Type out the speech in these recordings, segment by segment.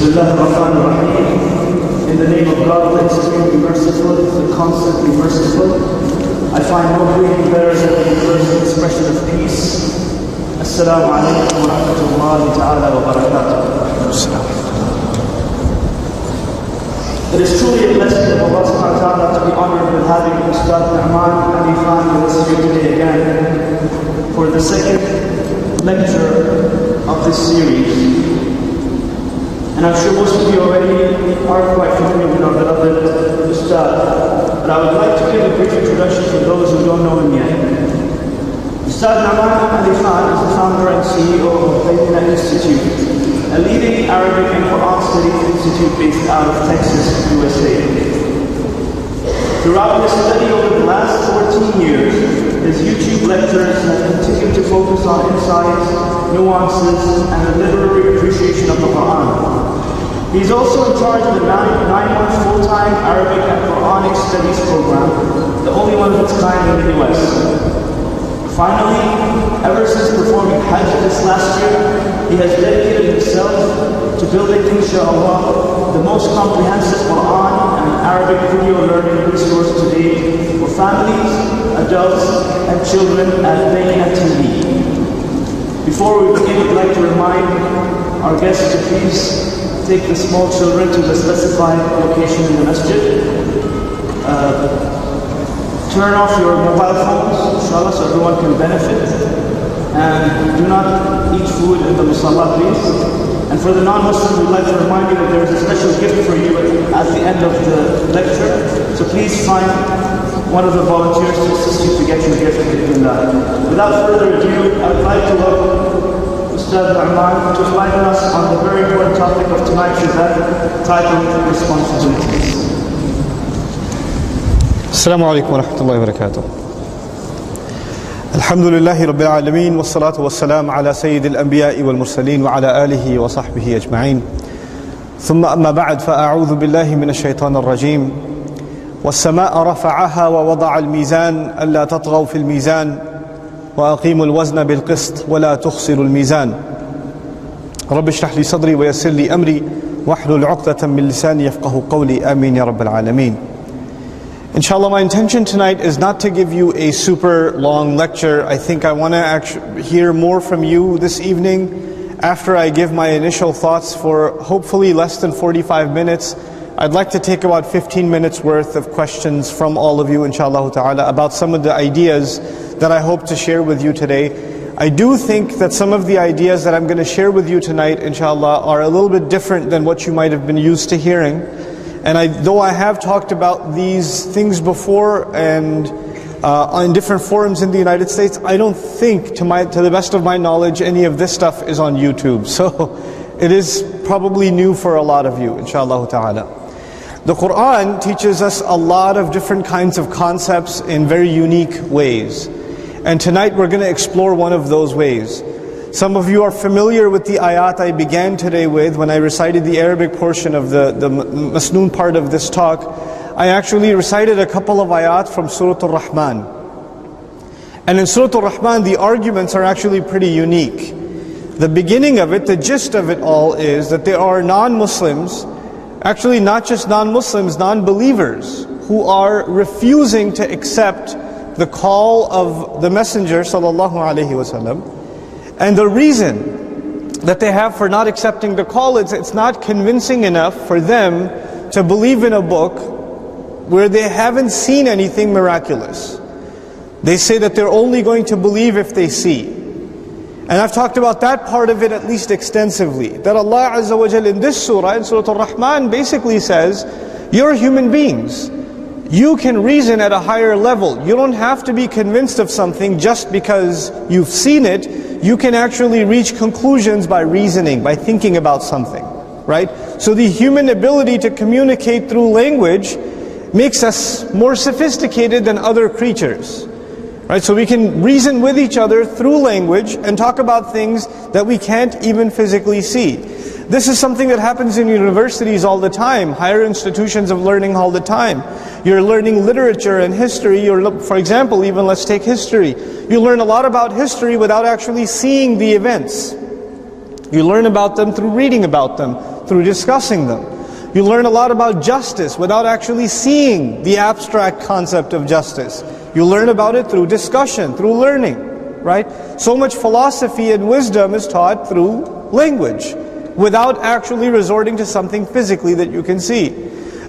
Bismillah ar-Rahman ar-Rahim. In the name of God, the extremely merciful, the constantly merciful. I find no greeting better than the universal expression of peace. Assalamu alaikum wa rahmatullahi ta'ala wa barakatuh. It is truly a blessing of Allah subhanahu wa ta'ala to be honored with having Ustad Nouman Ali Khan with us here today again for the second lecture of this series. And I'm sure most of you already are quite familiar with our beloved Ustad, but I would like to give a brief introduction for those who don't know him yet. Ustad Nouman Ali Khan is the founder and CEO of Bayyina Institute, a leading Arabic and Quran studies institute based out of Texas, USA. Throughout his study over the last 14 years, his YouTube lectures have continued to focus on insights, nuances, and the literary appreciation of the Quran. He's also in charge of the 9-month full-time Arabic and Quranic studies program, the only one of its kind in the US. Finally, ever since performing Hajj this last year, he has dedicated himself to building, inshaAllah, the most comprehensive Quran and Arabic video learning resource to date for families, adults, and children at Bayyina TV. Before we begin, I'd like to remind our guests to please take the small children to the specified location in the masjid. Turn off your mobile phones, inshallah, so everyone can benefit. And do not eat food in the musalla, please. And for the non-Muslims, we'd like to remind you that there is a special gift for you at the end of the lecture. So please find one of the volunteers to assist you to get your gift. Without further ado, I would like to welcome Ustad Nouman to enlighten us on the very important topic of tonight's event, titled Responsibilities. Assalamu alaikum wa rahmatullahi wa barakatuh. Alhamdulillahi rabbil alameen, wassalatu wassalam ala sayyidil anbiya'i wal mursaleen wa ala alihi wa sahbihi ajma'in. Thumma amma ba'd, fa'a'udhu billahi minash shaitanir rajim. Was-samaa'a rafa'aha wa wada'a al-mizan alla tatghaw fil mizan wa aqimu al-wazna bil qist wa la tukhsiru al-mizan. Rabbi shrah li sadri wa yassir li amri wahlul 'uqdatan min lisani yafqahu qawli. Amin ya rabbil alameen. Inshallah, my intention tonight is not to give you a super long lecture. I think I want to actually hear more from you this evening after I give my initial thoughts for hopefully less than 45 minutes. I'd like to take about 15 minutes worth of questions from all of you, inshallah ta'ala, about some of the ideas that I hope to share with you today. I do think that some of the ideas that I'm going to share with you tonight, inshallah, are a little bit different than what you might have been used to hearing. And though I have talked about these things before and on different forums in the United States, I don't think, to the best of my knowledge, any of this stuff is on YouTube. So it is probably new for a lot of you, inshaAllah ta'ala. The Quran teaches us a lot of different kinds of concepts in very unique ways. And tonight we're going to explore one of those ways. Some of you are familiar with the ayat I began today with when I recited the Arabic portion of the Masnoon part of this talk. I actually recited a couple of ayat from Surah Al-Rahman. And in Surah Al-Rahman, the arguments are actually pretty unique. The beginning of it, the gist of it all is that there are non-Muslims, actually not just non-Muslims, non-believers, who are refusing to accept the call of the Messenger sallallahu alaihi wasallam. And the reason that they have for not accepting the call is it's not convincing enough for them to believe in a book where they haven't seen anything miraculous. They say that they're only going to believe if they see. And I've talked about that part of it at least extensively. That Allah Azza wa Jal in this surah, in Surah Al-Rahman, basically says, you're human beings. You can reason at a higher level. You don't have to be convinced of something just because you've seen it. You can actually reach conclusions by reasoning, by thinking about something, right? So the human ability to communicate through language makes us more sophisticated than other creatures, right? So we can reason with each other through language and talk about things that we can't even physically see. This is something that happens in universities all the time, higher institutions of learning all the time. You're learning literature and history. For example, even let's take history. You learn a lot about history without actually seeing the events. You learn about them through reading about them, through discussing them. You learn a lot about justice without actually seeing the abstract concept of justice. You learn about it through discussion, through learning, right? So much philosophy and wisdom is taught through language, without actually resorting to something physically that you can see.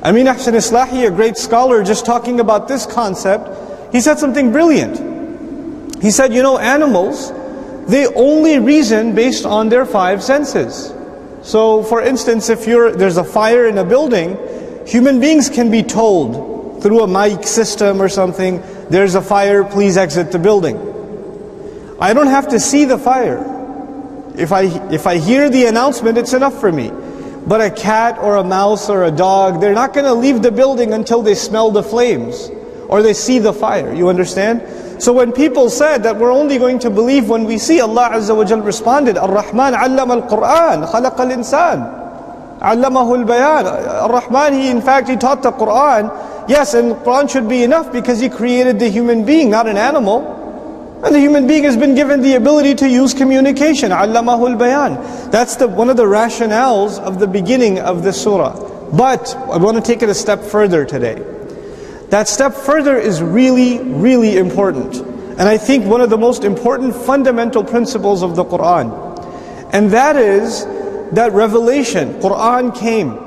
Amin Ahsan Islahi, a great scholar, just talking about this concept, he said something brilliant. He said, you know, animals, they only reason based on their five senses. So for instance, if there's a fire in a building, human beings can be told through a mic system or something, there's a fire, please exit the building. I don't have to see the fire. If I hear the announcement, it's enough for me. But a cat or a mouse or a dog, they're not going to leave the building until they smell the flames or they see the fire. You understand? So when people said that we're only going to believe when we see, Allah Azza wa Jal responded, Ar-Rahman allama al-Qur'an, khalaqa al-insan, allamahu al-bayan. Ar-Rahman, he taught the Qur'an. Yes, and the Qur'an should be enough because he created the human being, not an animal. And the human being has been given the ability to use communication. Allamahu al-bayan. That's one of the rationales of the beginning of this surah. But I want to take it a step further today. That step further is really, really important. And I think one of the most important fundamental principles of the Qur'an. And that is that revelation, Qur'an came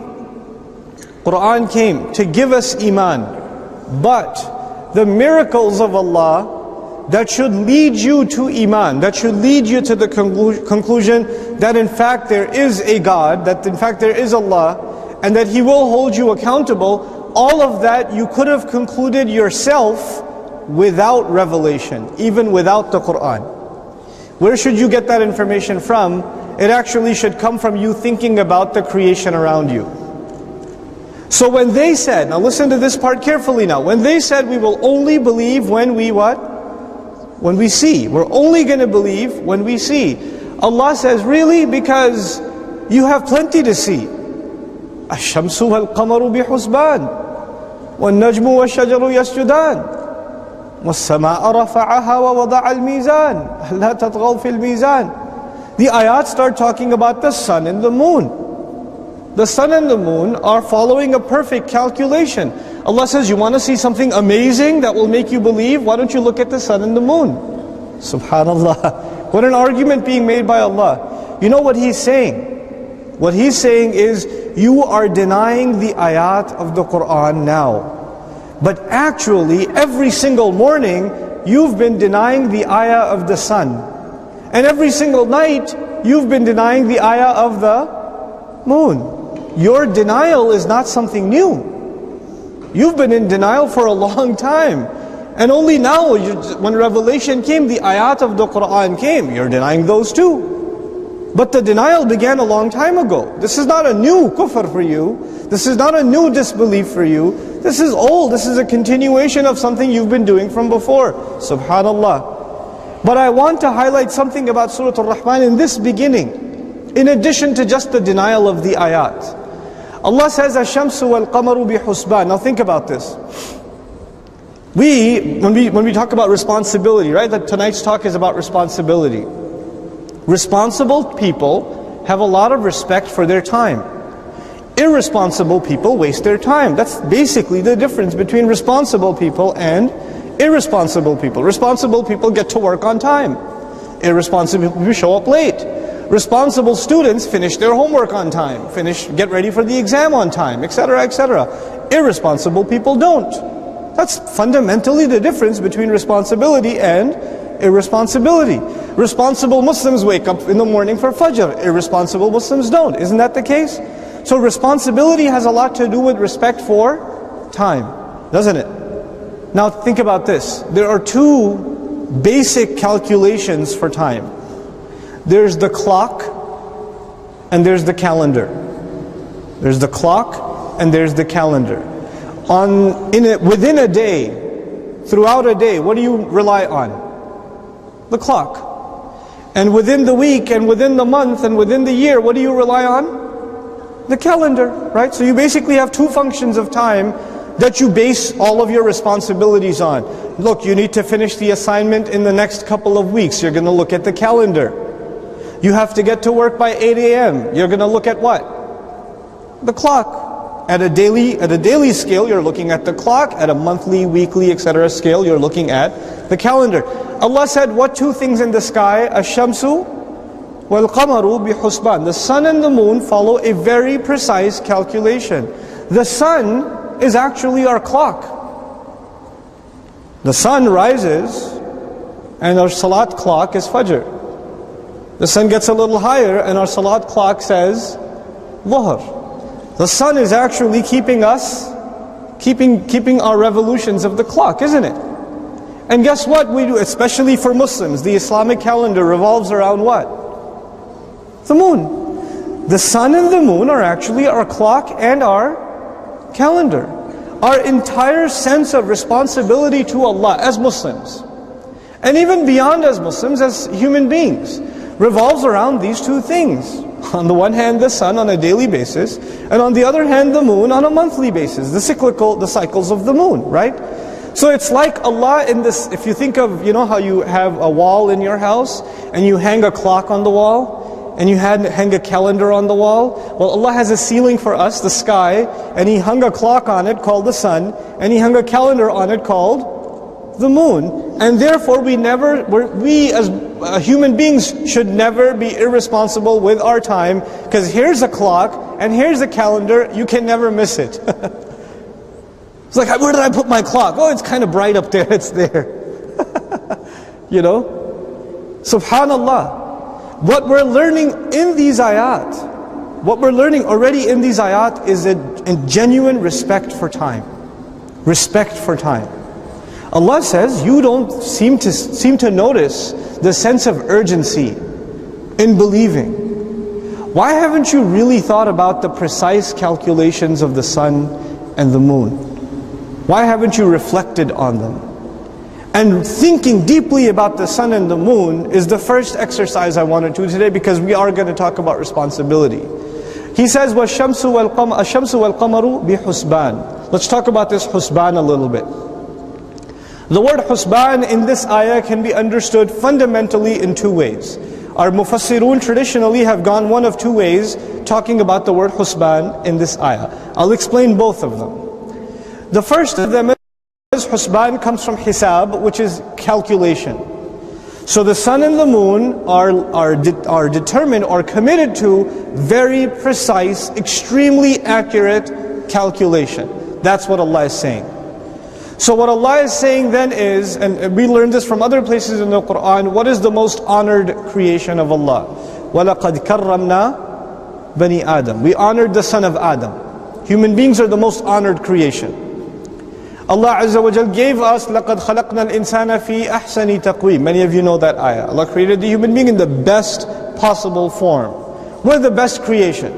to give us iman. But the miracles of Allah that should lead you to iman, that should lead you to the conclusion that in fact there is a God, that in fact there is Allah, and that He will hold you accountable, all of that you could have concluded yourself without revelation, even without the Qur'an. Where should you get that information from? It actually should come from you thinking about the creation around you. So when they said, now listen to this part carefully now, when they said we will only believe when we what? When we see. We're only going to believe when we see. Allah says, really? Because you have plenty to see. الشمس والقمر بحسبان والنجم والشجر يسجدان والسماء رفعها ووضع الميزان لا تطغوا في الميزان. The ayat start talking about the sun and the moon. The sun and the moon are following a perfect calculation. Allah says, you want to see something amazing that will make you believe? Why don't you look at the sun and the moon? Subhanallah. What an argument being made by Allah. You know what He's saying? What He's saying is, you are denying the ayat of the Qur'an now. But actually, every single morning, you've been denying the ayah of the sun. And every single night, you've been denying the ayah of the moon. Your denial is not something new. You've been in denial for a long time. And only now, when revelation came, the ayat of the Qur'an came, you're denying those too. But the denial began a long time ago. This is not a new kufr for you. This is not a new disbelief for you. This is old. This is a continuation of something you've been doing from before. Subhanallah. But I want to highlight something about Surah Al-Rahman in this beginning, in addition to just the denial of the ayat. Allah says, "Ash-shamsu wal-qamaru bi-husban." Now think about this. When we talk about responsibility, right? That tonight's talk is about responsibility. Responsible people have a lot of respect for their time. Irresponsible people waste their time. That's basically the difference between responsible people and irresponsible people. Responsible people get to work on time. Irresponsible people show up late. Responsible students finish their homework on time, get ready for the exam on time, etc., etc. Irresponsible people don't. That's fundamentally the difference between responsibility and irresponsibility. Responsible Muslims wake up in the morning for Fajr. Irresponsible Muslims don't. Isn't that the case? So responsibility has a lot to do with respect for time, doesn't it? Now think about this. There are two basic calculations for time. There's the clock and there's the calendar. There's the clock and there's the calendar. Within a day, throughout a day, what do you rely on? The clock. And within the week and within the month and within the year, what do you rely on? The calendar, right? So you basically have two functions of time that you base all of your responsibilities on. Look, you need to finish the assignment in the next couple of weeks. You're going to look at the calendar. You have to get to work by 8 a.m. You're going to look at what? The clock. At a daily scale, you're looking at the clock. At a monthly, weekly, etc. scale, you're looking at the calendar. Allah said, what two things in the sky? Ash-shamsu wal-qamaru bi-husban. The sun and the moon follow a very precise calculation. The sun is actually our clock. The sun rises and our salat clock is fajr. The sun gets a little higher and our salat clock says dhuhr. The sun is actually keeping us, keeping our revolutions of the clock, isn't it? And guess what we do, especially for Muslims, the Islamic calendar revolves around what? The moon. The sun and the moon are actually our clock and our calendar. Our entire sense of responsibility to Allah as Muslims, and even beyond as Muslims, as human beings, revolves around these two things. On the one hand, the sun on a daily basis, and on the other hand, the moon on a monthly basis. The cycles of the moon, right? So it's like Allah in this, if you think of, how you have a wall in your house, and you hang a clock on the wall, and you hang a calendar on the wall. Well, Allah has a ceiling for us, the sky, and He hung a clock on it called the sun, and He hung a calendar on it called the moon. And therefore we as human beings should never be irresponsible with our time, because here's a clock and here's a calendar, you can never miss it. It's like, where did I put my clock? Oh, it's kind of bright up there, it's there. Subhanallah. What we're learning in these ayat, what we're learning already in these ayat is a genuine respect for time. Respect for time. Allah says, you don't seem to notice the sense of urgency in believing. Why haven't you really thought about the precise calculations of the sun and the moon? Why haven't you reflected on them? And thinking deeply about the sun and the moon is the first exercise I want to do today, because we are going to talk about responsibility. He says, وَالشَّمْسُ وَالْقَمَرُ بِحُسْبَانٍ. Let's talk about this husban a little bit. The word husban in this ayah can be understood fundamentally in two ways. Our mufassirun traditionally have gone one of two ways talking about the word husban in this ayah. I'll explain both of them. The first of them is husban comes from hisab, which is calculation. So the sun and the moon are determined or committed to very precise, extremely accurate calculation. That's what Allah is saying. So what Allah is saying then is, and we learned this from other places in the Quran, what is the most honored creation of Allah? وَلَقَدْ كَرَّمْنَا بَنِي آدَمَ. We honored the son of Adam. Human beings are the most honored creation. Allah Azza wa Jal gave us, لَقَدْ خَلَقْنَا الْإِنسَانَ فِي أَحْسَنِ تَقْوِيمٍ. Many of you know that ayah. Allah created the human being in the best possible form. We're the best creation.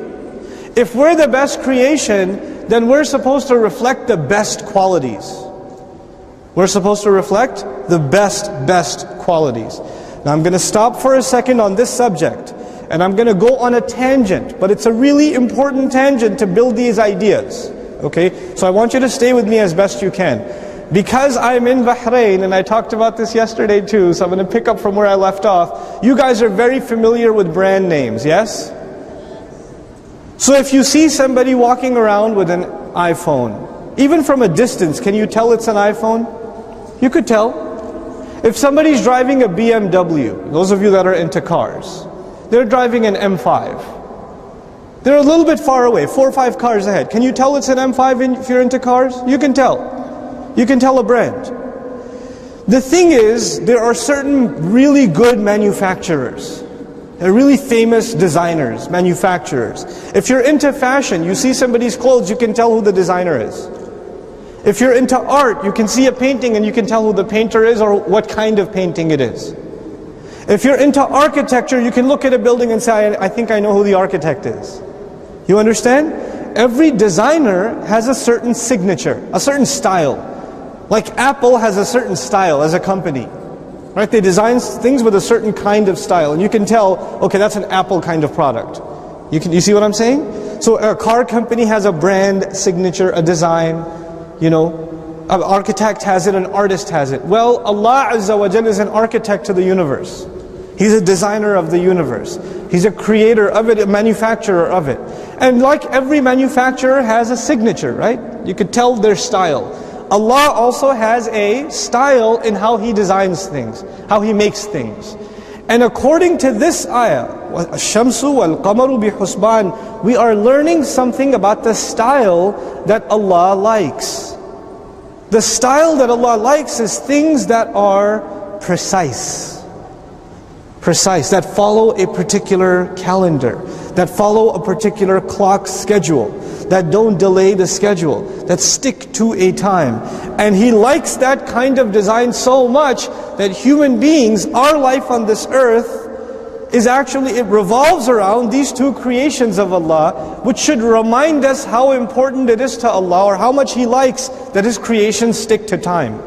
If we're the best creation, then we're supposed to reflect the best qualities. We're supposed to reflect the best qualities. Now I'm going to stop for a second on this subject, and I'm going to go on a tangent, but it's a really important tangent to build these ideas. Okay, so I want you to stay with me as best you can. Because I'm in Bahrain, and I talked about this yesterday too, so I'm going to pick up from where I left off. You guys are very familiar with brand names, yes? So if you see somebody walking around with an iPhone, even from a distance, can you tell it's an iPhone? You could tell. If somebody's driving a BMW, those of you that are into cars, they're driving an M5. They're a little bit far away, 4 or 5 cars ahead. Can you tell it's an M5 if you're into cars? You can tell. You can tell a brand. The thing is, there are certain really good manufacturers. They're really famous designers, manufacturers. If you're into fashion, you see somebody's clothes, you can tell who the designer is. If you're into art, you can see a painting and you can tell who the painter is or what kind of painting it is. If you're into architecture, you can look at a building and say, I think I know who the architect is. You understand? Every designer has a certain signature, a certain style. Like Apple has a certain style as a company. Right? They design things with a certain kind of style. And you can tell, okay, that's an Apple kind of product. You see what I'm saying? So a car company has a brand signature, a design. You know, an architect has it, an artist has it. Well, Allah Azza wa Jalla is an architect to the universe. He's a designer of the universe. He's a creator of it, a manufacturer of it. And like every manufacturer has a signature, right? You could tell their style. Allah also has a style in how He designs things, how He makes things. And according to this ayah, الشَّمْسُ وَالْقَمَرُ بِحُسْبَانٍ, we are learning something about the style that Allah likes. The style that Allah likes is things that are precise, that follow a particular calendar, that follow a particular clock schedule, that don't delay the schedule, that stick to a time. And He likes that kind of design so much that human beings, our life on this earth, is actually, it revolves around these two creations of Allah, which should remind us how important it is to Allah, or how much He likes that His creations stick to time,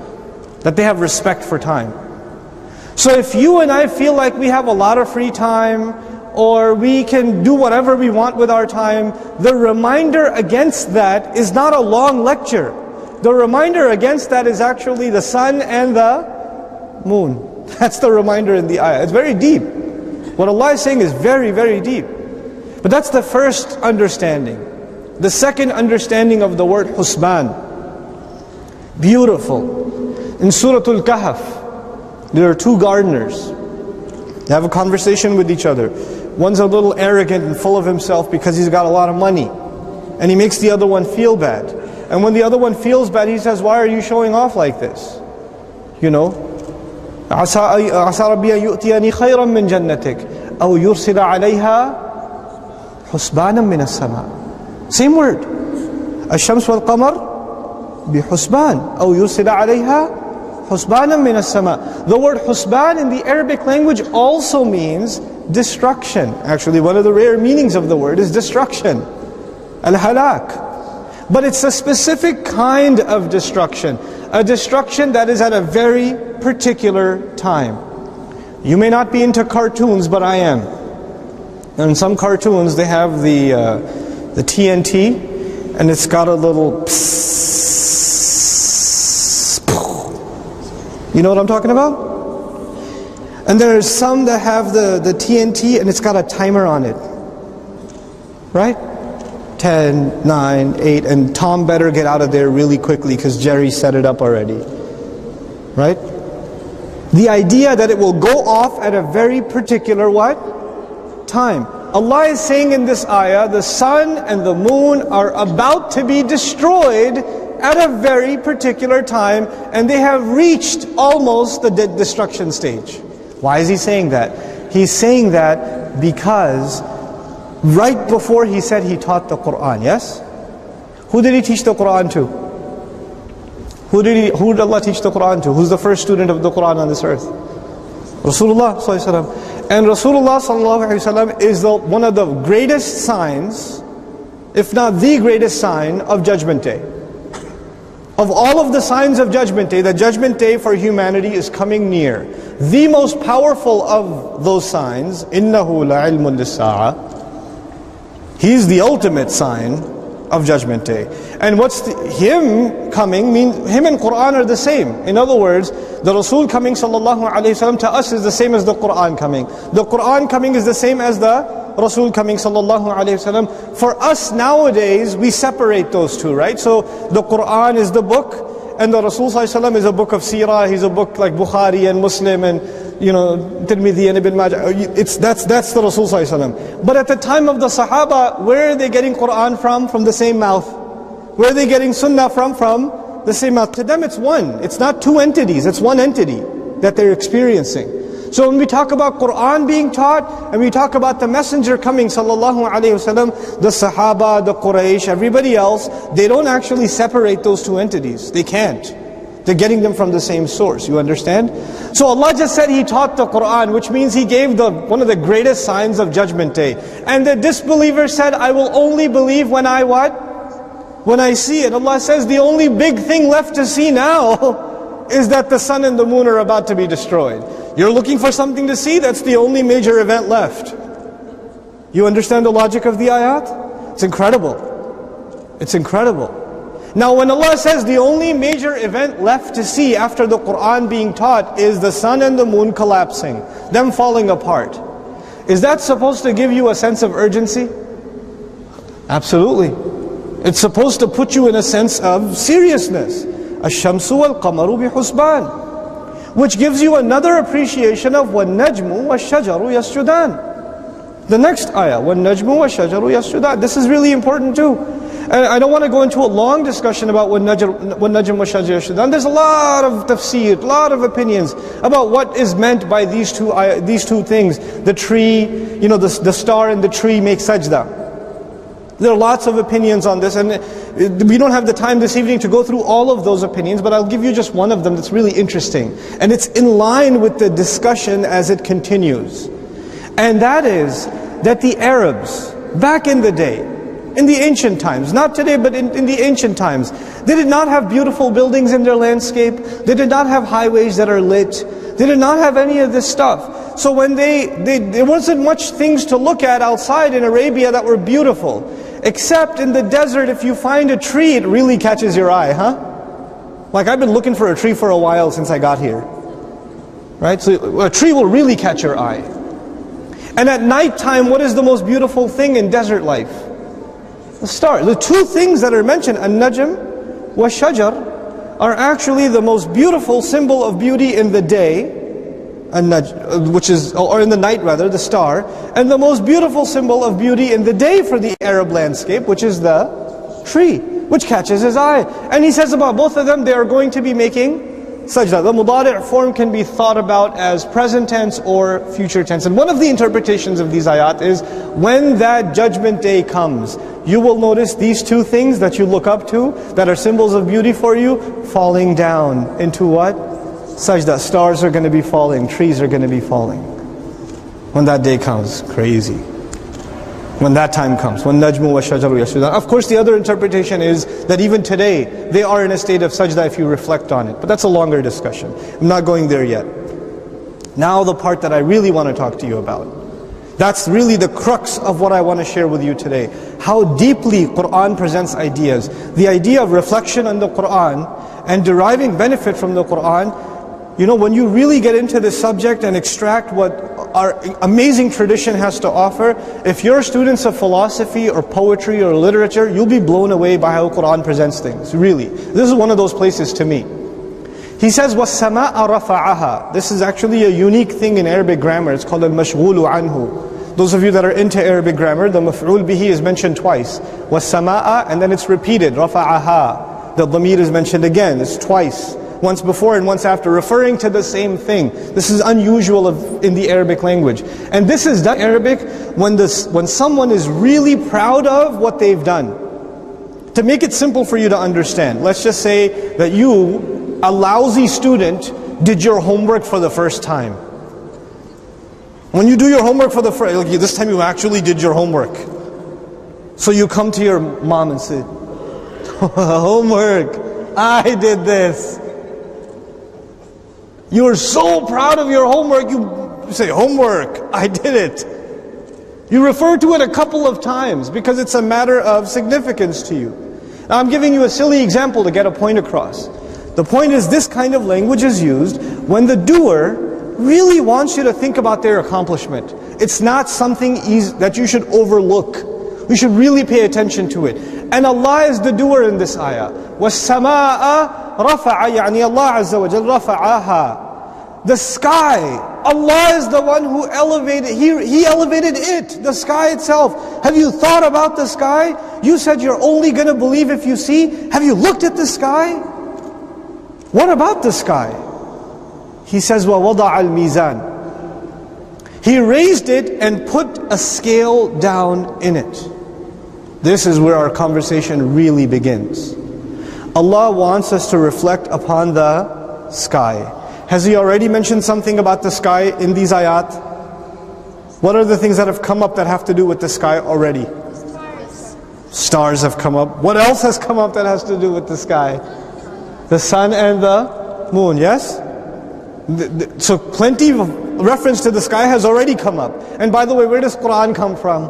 that they have respect for time. So if you and I feel like we have a lot of free time, or we can do whatever we want with our time, the reminder against that is not a long lecture. The reminder against that is actually the sun and the moon. That's the reminder in the ayah. It's very deep. What Allah is saying is very, very deep. But that's the first understanding. The second understanding of the word husban. Beautiful. In Surah Al-Kahf, there are two gardeners. They have a conversation with each other. One's a little arrogant and full of himself because he's got a lot of money. And he makes the other one feel bad. And when the other one feels bad, he says, why are you showing off like this? You know, عَسَى رَبِّي أَن يُؤْتِيَنِي خَيْرًا مِّن جَنَّتِكَ أَوْ يُرْسِلَ عَلَيْهَا حُسْبَانًا مِّنَ السَّمَاءِ. Same word. الشَّمْسُ وَالْقَمَرُ بِحُسْبَانٍ أَوْ يُرْسِلَ عَلَيْهَا حُسْبَانًا مِّنَ السَّمَاءِ. The word husban in the Arabic language also means destruction. Actually, one of the rare meanings of the word is destruction. Al-halak. But it's a specific kind of destruction. A destruction that is at a very particular time. You may not be into cartoons, but I am. And in some cartoons, they have the TNT, and it's got a little psst. You know what I'm talking about? And there's some that have the TNT and it's got a timer on it. Right? 10, 9, 8, and Tom better get out of there really quickly because Jerry set it up already. Right? The idea that it will go off at a very particular what? Time. Allah is saying in this ayah, the sun and the moon are about to be destroyed at a very particular time, and they have reached almost the destruction stage. Why is He saying that? He's saying that because right before He said He taught the Qur'an, yes? Who did He teach the Qur'an to? Who did Allah teach the Qur'an to? Who's the first student of the Qur'an on this earth? Rasulullah sallallahu alaihi wasallam. And Rasulullah sallallahu alaihi wasallam is one of the greatest signs, if not the greatest sign of Judgment Day. Of all of the signs of Judgment Day, the Judgment Day for humanity is coming near. The most powerful of those signs, إِنَّهُ لَعِلْمٌ لِلسَّاعَةِ. He's the ultimate sign of Judgment Day. And Him coming means, Him and Qur'an are the same. In other words, the Rasul coming sallallahu alayhi wasallam to us is the same as the Qur'an coming. The Qur'an coming is the same as the Rasul coming sallallahu alayhi wasallam. For us nowadays, we separate those two, right? So the Qur'an is the book, and the Rasul sallallahu alayhi wasallam is a book of seerah. He's a book like Bukhari and Muslim and Tirmidhi and Ibn Majah. That's the Rasul sallallahu alayhi wasallam. But at the time of the Sahaba, where are they getting Qur'an from? From the same mouth. Where are they getting Sunnah from? From the same mouth. To them it's one. It's not two entities. It's one entity that they're experiencing. So when we talk about Qur'an being taught, and we talk about the Messenger coming sallallahu alayhi wasallam, the Sahaba, the Quraysh, everybody else, they don't actually separate those two entities. They can't. They're getting them from the same source. You understand? So Allah just said He taught the Qur'an, which means He gave one of the greatest signs of Judgment Day. And the disbeliever said, I will only believe when I what? When I see it. Allah says the only big thing left to see now is that the sun and the moon are about to be destroyed. You're looking for something to see? That's the only major event left. You understand the logic of the ayat? It's incredible. It's incredible. Now when Allah says the only major event left to see after the Qur'an being taught is the sun and the moon collapsing, them falling apart, is that supposed to give you a sense of urgency? Absolutely. It's supposed to put you in a sense of seriousness. الشَّمْسُ وَالْقَمَرُ بِحُسْبَانٍ, which gives you another appreciation of وَالنَّجْمُ وَالشَّجَرُ يَسْجُدَانِ. The next ayah, وَالنَّجْمُ وَالشَّجَرُ يَسْجُدَانِ. This is really important too. And I don't want to go into a long discussion about وَالنَّجْمُ وَالشَّجَرُ يَسْجُدَانِ. There's a lot of tafsir, a lot of opinions about what is meant by these two things. The tree, the star and the tree make sajda. There are lots of opinions on this, and we don't have the time this evening to go through all of those opinions, but I'll give you just one of them that's really interesting. And it's in line with the discussion as it continues. And that is that the Arabs, back in the day, in the ancient times, not today, but in the ancient times, they did not have beautiful buildings in their landscape. They did not have highways that are lit. They did not have any of this stuff. So when there wasn't much things to look at outside in Arabia that were beautiful. Except in the desert, if you find a tree, it really catches your eye, huh? Like I've been looking for a tree for a while since I got here. Right? So a tree will really catch your eye. And at nighttime, what is the most beautiful thing in desert life? The star. The two things that are mentioned, an-najm wa shajar, are actually the most beautiful symbol of beauty in the day, which is, or in the night rather, the star, and the most beautiful symbol of beauty in the day for the Arab landscape, which is the tree, which catches his eye. And he says about both of them, they are going to be making sajda. The mudari' form can be thought about as present tense or future tense. And one of the interpretations of these ayat is, when that judgment day comes, you will notice these two things that you look up to, that are symbols of beauty for you, falling down into what? Sajda. Stars are going to be falling, trees are going to be falling. When that day comes, crazy. When that time comes, when najmu wa shajaru yasjudan. Of course the other interpretation is that even today, they are in a state of sajda if you reflect on it. But that's a longer discussion. I'm not going there yet. Now the part that I really want to talk to you about. That's really the crux of what I want to share with you today. How deeply Qur'an presents ideas. The idea of reflection on the Qur'an and deriving benefit from the Qur'an. When you really get into this subject and extract what our amazing tradition has to offer, if you're students of philosophy or poetry or literature, you'll be blown away by how Qur'an presents things, really. This is one of those places to me. He says, وَالسَّمَاءَ رَفَعَهَا. This is actually a unique thing in Arabic grammar. It's called al-mashghulu anhu. Those of you that are into Arabic grammar, the maf'ul bihi is mentioned twice. وَالسَّمَاءَ, and then it's repeated, رَفَعَهَا. The dhamir is mentioned again, it's twice. Once before and once after, referring to the same thing. This is unusual in the Arabic language. And this is done in Arabic when someone is really proud of what they've done. To make it simple for you to understand, let's just say that you, a lousy student, did your homework for the first time. When you do your homework for the first time, this time you actually did your homework. So you come to your mom and say, homework, I did this. You're so proud of your homework, you say, homework, I did it. You refer to it a couple of times because it's a matter of significance to you. Now I'm giving you a silly example to get a point across. The point is, this kind of language is used when the doer really wants you to think about their accomplishment. It's not something easy that you should overlook. We should really pay attention to it. And Allah is the doer in this ayah. وَالسَّمَاءَ رَفَعَ, يعني Allah Azza wa Jal رَفَعَهَا. The sky, Allah is the one who elevated, He elevated it, the sky itself. Have you thought about the sky? You said you're only going to believe if you see. Have you looked at the sky? What about the sky? He says, وَوَضَعَ الْمِيزَانِ. He raised it and put a scale down in it. This is where our conversation really begins. Allah wants us to reflect upon the sky. Has He already mentioned something about the sky in these ayat? What are the things that have come up that have to do with the sky already? Stars have come up. What else has come up that has to do with the sky? The sun and the moon, yes? So plenty of reference to the sky has already come up. And by the way, where does Qur'an come from?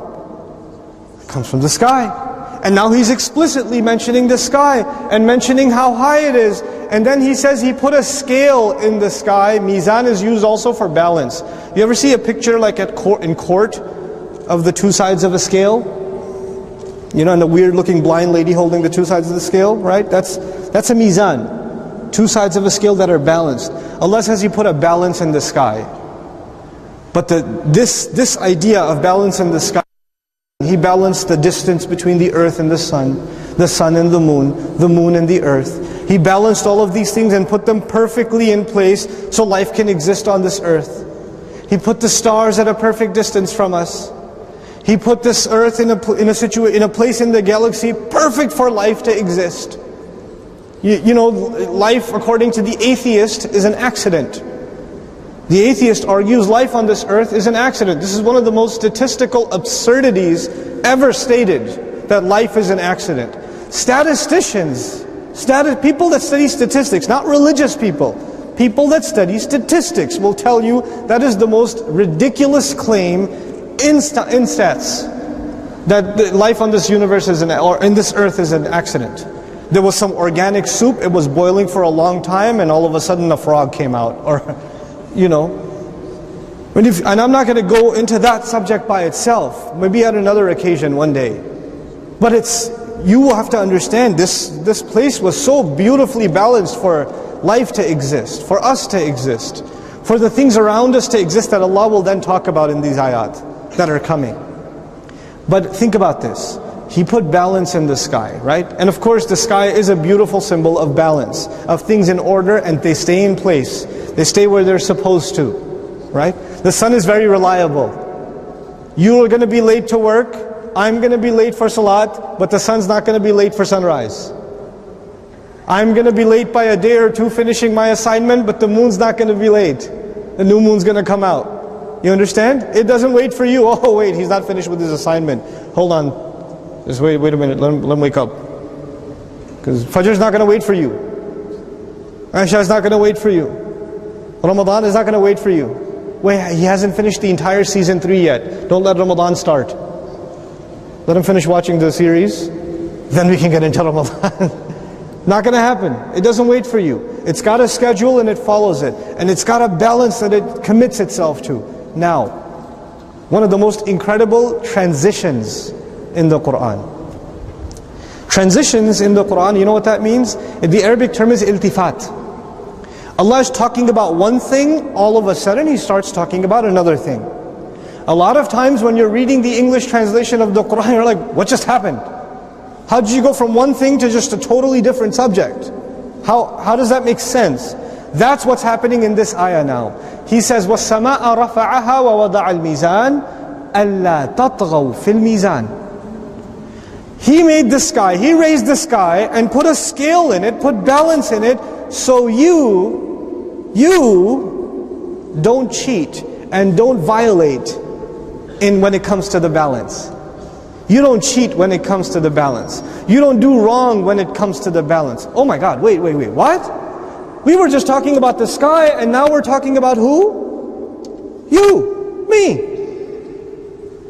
It comes from the sky. And now he's explicitly mentioning the sky and mentioning how high it is. And then he says he put a scale in the sky. Mizan is used also for balance. You ever see a picture like in court of the two sides of a scale? You know, and the weird looking blind lady holding the two sides of the scale, right? That's a mizan. Two sides of a scale that are balanced. Allah says He put a balance in the sky. But this idea of balance in the sky, He balanced the distance between the earth and the sun and the moon and the earth. He balanced all of these things and put them perfectly in place so life can exist on this earth. He put the stars at a perfect distance from us. He put this earth in a place in the galaxy perfect for life to exist. You know, life according to the atheist is an accident. The atheist argues life on this earth is an accident. This is one of the most statistical absurdities ever stated, that life is an accident. Statisticians, people that study statistics, not religious people that study statistics will tell you that is the most ridiculous claim in stats, that life on this universe or in this earth is an accident. There was some organic soup, it was boiling for a long time, and all of a sudden a frog came out, or you know. And I'm not going to go into that subject by itself, maybe at another occasion one day. But you will have to understand, this place was so beautifully balanced for life to exist, for us to exist, for the things around us to exist that Allah will then talk about in these ayat that are coming. But think about this. He put balance in the sky, right? And of course the sky is a beautiful symbol of balance, of things in order, and they stay in place. They stay where they're supposed to, right? The sun is very reliable. You are going to be late to work, I'm going to be late for salat, but the sun's not going to be late for sunrise. I'm going to be late by a day or two finishing my assignment, but the moon's not going to be late. The new moon's going to come out. You understand? It doesn't wait for you. Oh wait, he's not finished with his assignment. Hold on. Just wait a minute, let him wake up. Because Fajr's not going to wait for you. Isha's not going to wait for you. Ramadan is not going to wait for you. Wait, he hasn't finished the entire season 3 yet. Don't let Ramadan start. Let him finish watching the series, then we can get into Ramadan. Not going to happen. It doesn't wait for you. It's got a schedule and it follows it. And it's got a balance that it commits itself to. Now, one of the most incredible transitions in the Quran. Transitions in the Quran, you know what that means? The Arabic term is iltifat. Allah is talking about one thing, all of a sudden He starts talking about another thing. A lot of times when you're reading the English translation of the Quran, you're like, what just happened? How did you go from one thing to just a totally different subject? How does that make sense? That's what's happening in this ayah now. He says, وَالسَّمَاءَ رَفَعَهَا وَوَضَعَ الْمِيزَانَ أَلَّا تَطْغَوْا فِي الْمِيزَانِ. He made the sky, He raised the sky and put a scale in it, put balance in it, so you don't cheat and don't violate when it comes to the balance. You don't cheat when it comes to the balance. You don't do wrong when it comes to the balance. Oh my God, wait, what? We were just talking about the sky and now we're talking about who? You, me.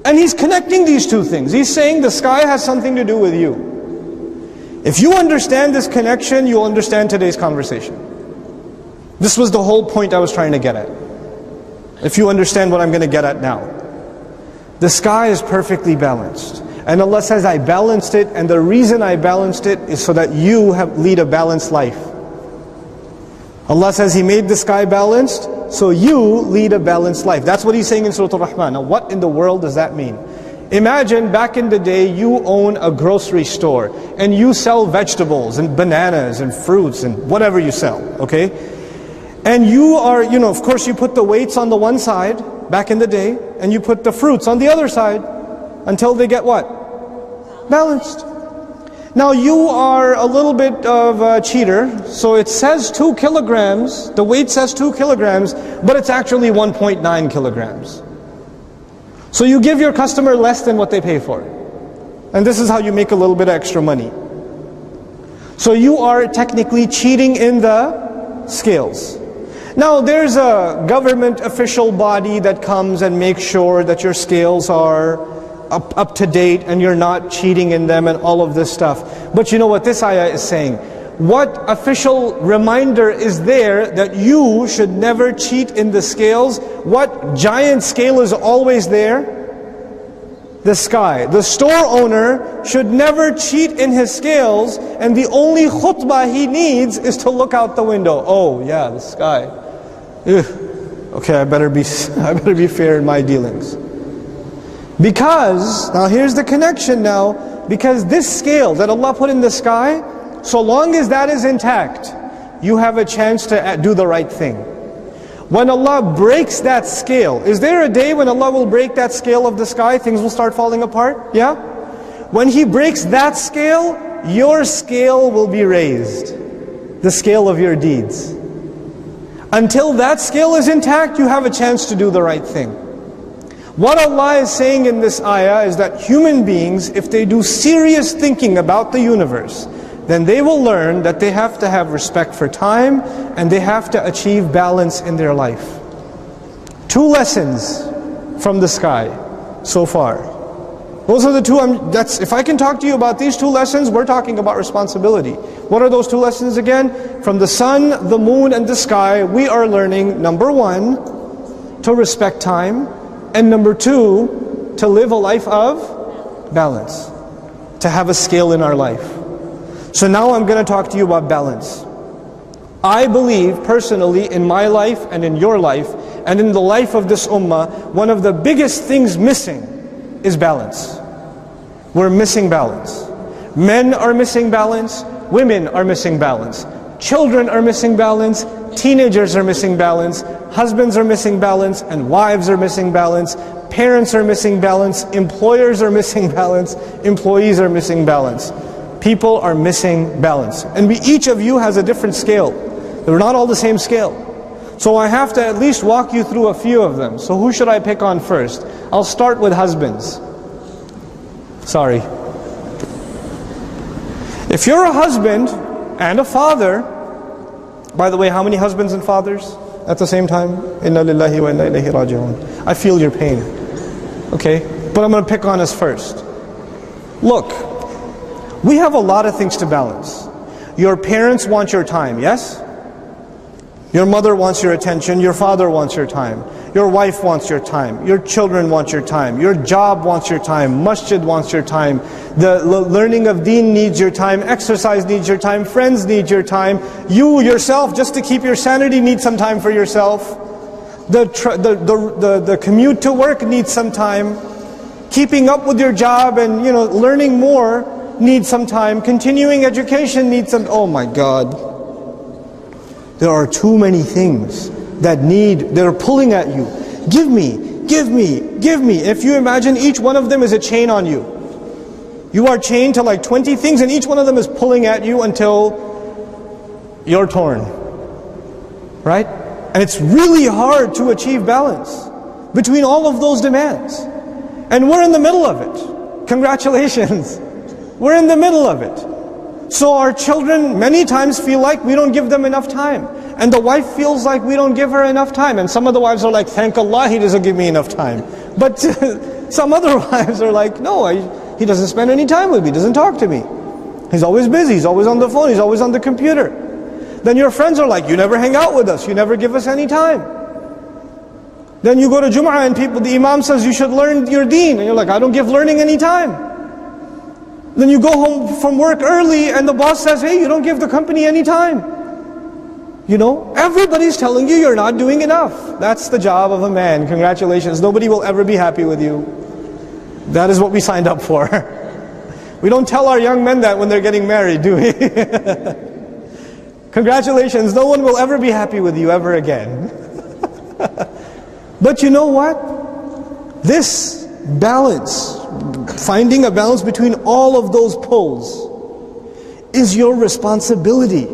And He's connecting these two things. He's saying the sky has something to do with you. If you understand this connection, you'll understand today's conversation. This was the whole point I was trying to get at. If you understand what I'm going to get at now. The sky is perfectly balanced. And Allah says, I balanced it, and the reason I balanced it is so that you lead a balanced life. Allah says He made the sky balanced, so you lead a balanced life. That's what He's saying in Surah Al-Rahman. Now what in the world does that mean? Imagine back in the day you own a grocery store and you sell vegetables and bananas and fruits and whatever you sell, okay? And you are, of course you put the weights on the one side back in the day and you put the fruits on the other side until they get what? Balanced. Now you are a little bit of a cheater, so it says 2 kilograms, the weight says 2 kilograms, but it's actually 1.9 kilograms. So you give your customer less than what they pay for. And this is how you make a little bit of extra money. So you are technically cheating in the scales. Now there's a government official body that comes and makes sure that your scales are up to date and you're not cheating in them and all of this stuff. But you know what this ayah is saying? What official reminder is there that you should never cheat in the scales? What giant scale is always there? The sky. The store owner should never cheat in his scales, and the only khutbah he needs is to look out the window. Oh yeah, the sky. Ugh. Okay, I better be fair in my dealings. Because, now here's the connection now, because this scale that Allah put in the sky, so long as that is intact, you have a chance to do the right thing. When Allah breaks that scale, is there a day when Allah will break that scale of the sky, things will start falling apart? Yeah? When He breaks that scale, your scale will be raised. The scale of your deeds. Until that scale is intact, you have a chance to do the right thing. What Allah is saying in this ayah is that human beings, if they do serious thinking about the universe, then they will learn that they have to have respect for time and they have to achieve balance in their life. 2 lessons from the sky so far. Those are the 2, if I can talk to you about these 2 lessons, we're talking about responsibility. What are those 2 lessons again? From the sun, the moon and the sky, we are learning, number 1, to respect time, and number 2, to live a life of balance. To have a scale in our life. So now I'm going to talk to you about balance. I believe personally in my life and in your life and in the life of this ummah, one of the biggest things missing is balance. We're missing balance. Men are missing balance, women are missing balance, children are missing balance, teenagers are missing balance, husbands are missing balance, and wives are missing balance, parents are missing balance, employers are missing balance, employees are missing balance. People are missing balance. And each of you has a different scale. They're not all the same scale. So I have to at least walk you through a few of them. So who should I pick on first? I'll start with husbands. Sorry. If you're a husband and a father, by the way, how many husbands and fathers at the same time? Inna lillahi wa inna ilayhi raji'un. I feel your pain. Okay? But I'm going to pick on us first. Look, we have a lot of things to balance. Your parents want your time, yes? Your mother wants your attention, your father wants your time, your wife wants your time, your children want your time, your job wants your time, masjid wants your time, the learning of deen needs your time, exercise needs your time, friends need your time, you yourself, just to keep your sanity, need some time for yourself. The commute to work needs some time. Keeping up with your job and learning more needs some time. Continuing education needs some, oh my God. There are too many things that are pulling at you. Give me, give me, give me. If you imagine each one of them is a chain on you. You are chained to like 20 things and each one of them is pulling at you until you're torn. Right? And it's really hard to achieve balance between all of those demands. And we're in the middle of it. Congratulations. We're in the middle of it. So our children many times feel like we don't give them enough time. And the wife feels like we don't give her enough time. And some of the wives are like, thank Allah he doesn't give me enough time. But some other wives are like, no, he doesn't spend any time with me, he doesn't talk to me. He's always busy, he's always on the phone, he's always on the computer. Then your friends are like, you never hang out with us, you never give us any time. Then you go to Jum'ah and the Imam says you should learn your deen. And you're like, I don't give learning any time. Then you go home from work early and the boss says, hey, you don't give the company any time. Everybody's telling you you're not doing enough. That's the job of a man. Congratulations. Nobody will ever be happy with you. That is what we signed up for. We don't tell our young men that when they're getting married, do we? Congratulations. No one will ever be happy with you ever again. But you know what? This balance, finding a balance between all of those poles, is your responsibility.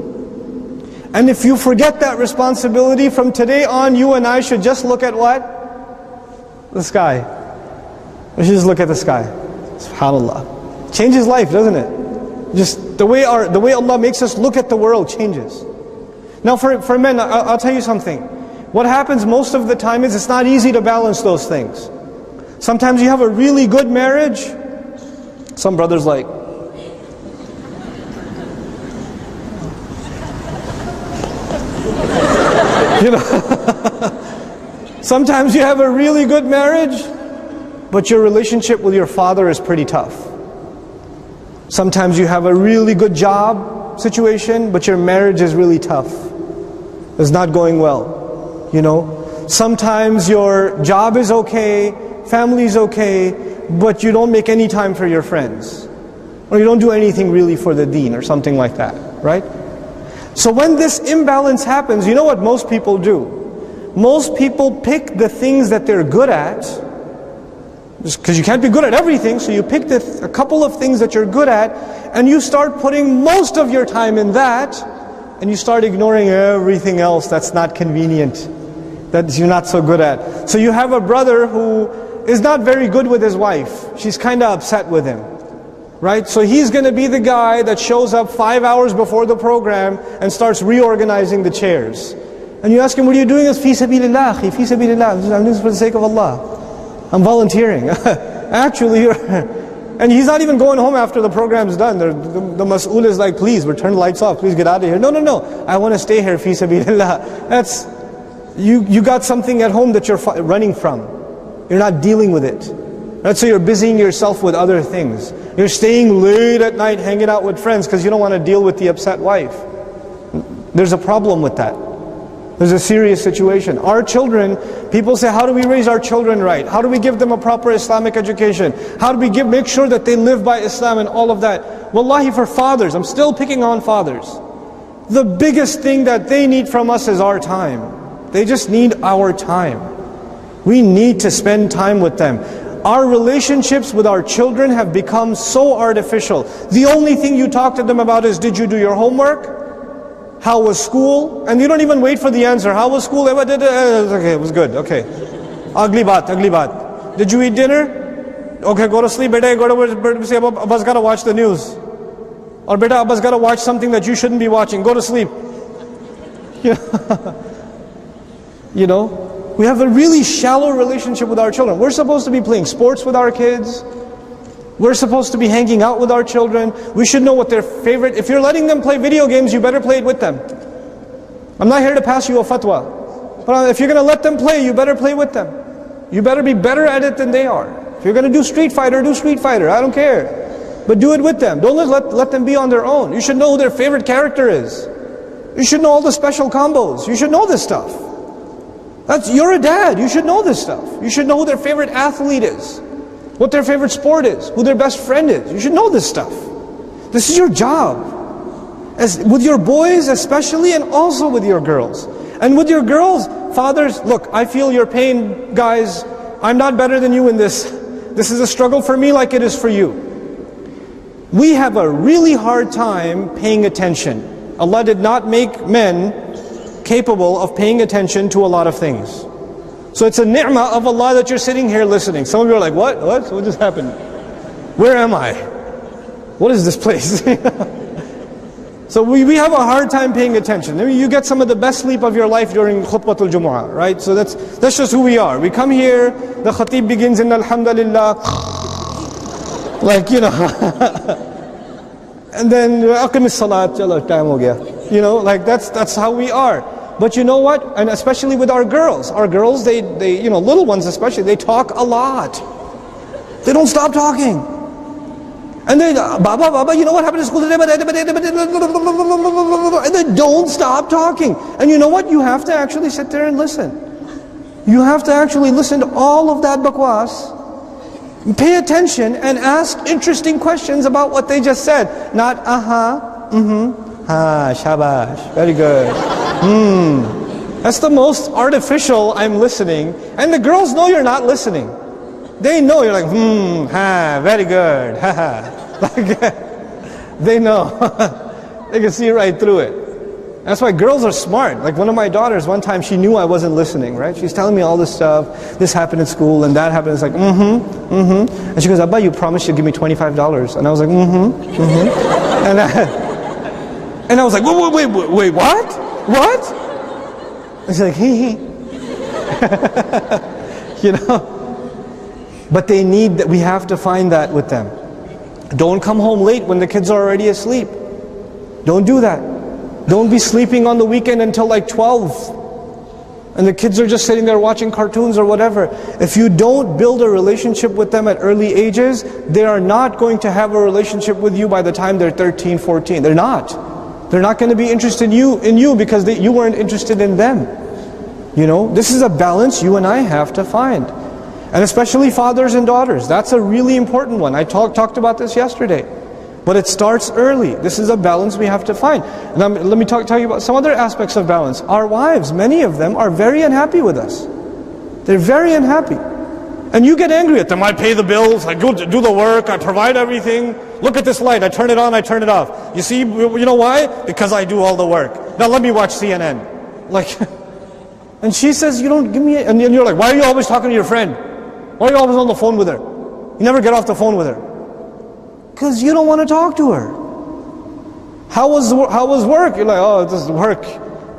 And if you forget that responsibility, from today on you and I should just look at what? The sky. We should just look at the sky. SubhanAllah. Changes life, doesn't it? Just the way Allah makes us look at the world changes. Now for men, I'll tell you something. What happens most of the time is it's not easy to balance those things. Sometimes you have a really good marriage. Some brothers like, you know, sometimes you have a really good marriage, but your relationship with your father is pretty tough. Sometimes you have a really good job situation, but your marriage is really tough. It's not going well, you know. Sometimes your job is okay, family is okay, but you don't make any time for your friends. Or you don't do anything really for the deen or something like that, right? So when this imbalance happens, you know what most people do? Most people pick the things that they're good at, because you can't be good at everything, so you pick a couple of things that you're good at, and you start putting most of your time in that, and you start ignoring everything else that's not convenient, that you're not so good at. So you have a brother who is not very good with his wife. She's kind of upset with him, right? So he's going to be the guy that shows up 5 hours before the program and starts reorganizing the chairs. And you ask him, what are you doing? It's fi sabilillah, fi sabilillah. I'm doing this for the sake of Allah. I'm volunteering. Actually, and he's not even going home after the program's done. The mas'ul is like, please, turn the lights off. Please get out of here. No, no, no. I want to stay here, fi sabilillah. That's, you got something at home that you're running from. You're not dealing with it. Right? So you're busying yourself with other things. You're staying late at night hanging out with friends because you don't want to deal with the upset wife. There's a problem with that. There's a serious situation. Our children, people say, how do we raise our children right? How do we give them a proper Islamic education? How do we make sure that they live by Islam and all of that? Wallahi, for fathers, I'm still picking on fathers. The biggest thing that they need from us is our time. They just need our time. We need to spend time with them. Our relationships with our children have become so artificial. The only thing you talk to them about is, did you do your homework? How was school? And you don't even wait for the answer. How was school? Okay, it was good. Okay. Agli baat. Did you eat dinner? Okay, go to sleep. Beta, go to say, Abba's got to watch the news. Or beta, Abba's got to watch something that you shouldn't be watching. Go to sleep. You know, we have a really shallow relationship with our children. We're supposed to be playing sports with our kids. We're supposed to be hanging out with our children. We should know what their favorite... If you're letting them play video games, you better play it with them. I'm not here to pass you a fatwa. But if you're going to let them play, you better play with them. You better be better at it than they are. If you're going to do Street Fighter, do Street Fighter. I don't care. But do it with them. Don't let them be on their own. You should know who their favorite character is. You should know all the special combos. You should know this stuff. You're a dad. You should know this stuff. You should know who their favorite athlete is. What their favorite sport is, who their best friend is. You should know this stuff. This is your job. With your boys especially, and also with your girls. And with your girls, fathers, look, I feel your pain, guys. I'm not better than you in this. This is a struggle for me like it is for you. We have a really hard time paying attention. Allah did not make men capable of paying attention to a lot of things. So it's a ni'mah of Allah that you're sitting here listening. Some of you are like, what? What just happened? Where am I? What is this place? So we have a hard time paying attention. I mean, you get some of the best sleep of your life during khutbatul Jumu'ah, right? So that's just who we are. We come here, the khatib begins in alhamdulillah, like, you know, and then aqim as-salat, chalo, time ho gaya. You know, like that's how we are. But you know what? And especially with our girls. Our girls, they you know, little ones especially, they talk a lot. They don't stop talking. And they, Baba, you know what happened in school today? And they don't stop talking. And you know what? You have to actually sit there and listen. You have to actually listen to all of that bakwas. Pay attention and ask interesting questions about what they just said. Not, shabash, very good. That's the most artificial I'm listening. And the girls know you're not listening. They know you're like, very good, like, they know. They can see right through it. That's why girls are smart. Like one of my daughters, one time she knew I wasn't listening, right? She's telling me all this stuff. This happened at school and that happened. It's like, And she goes, Abba, you promised you'd give me $25. And I was like, And I was like, wait, what? What? And she's like, hee. You know? But they need that. We have to find that with them. Don't come home late when the kids are already asleep. Don't do that. Don't be sleeping on the weekend until like 12. And the kids are just sitting there watching cartoons or whatever. If you don't build a relationship with them at early ages, they are not going to have a relationship with you by the time they're 13, 14. They're not. They're not going to be interested in you because you weren't interested in them. You know, this is a balance you and I have to find. And especially fathers and daughters. That's a really important one. I talked about this yesterday. But it starts early. This is a balance we have to find. And let me tell you about some other aspects of balance. Our wives, many of them are very unhappy with us. They're very unhappy. And you get angry at them. I pay the bills, I go do the work, I provide everything. Look at this light, I turn it on, I turn it off. You see, you know why? Because I do all the work. Now let me watch CNN. Like, and she says, you don't give me, and you're like, why are you always talking to your friend? Why are you always on the phone with her? You never get off the phone with her. Because you don't want to talk to her. How was work? You're like, oh, this is work.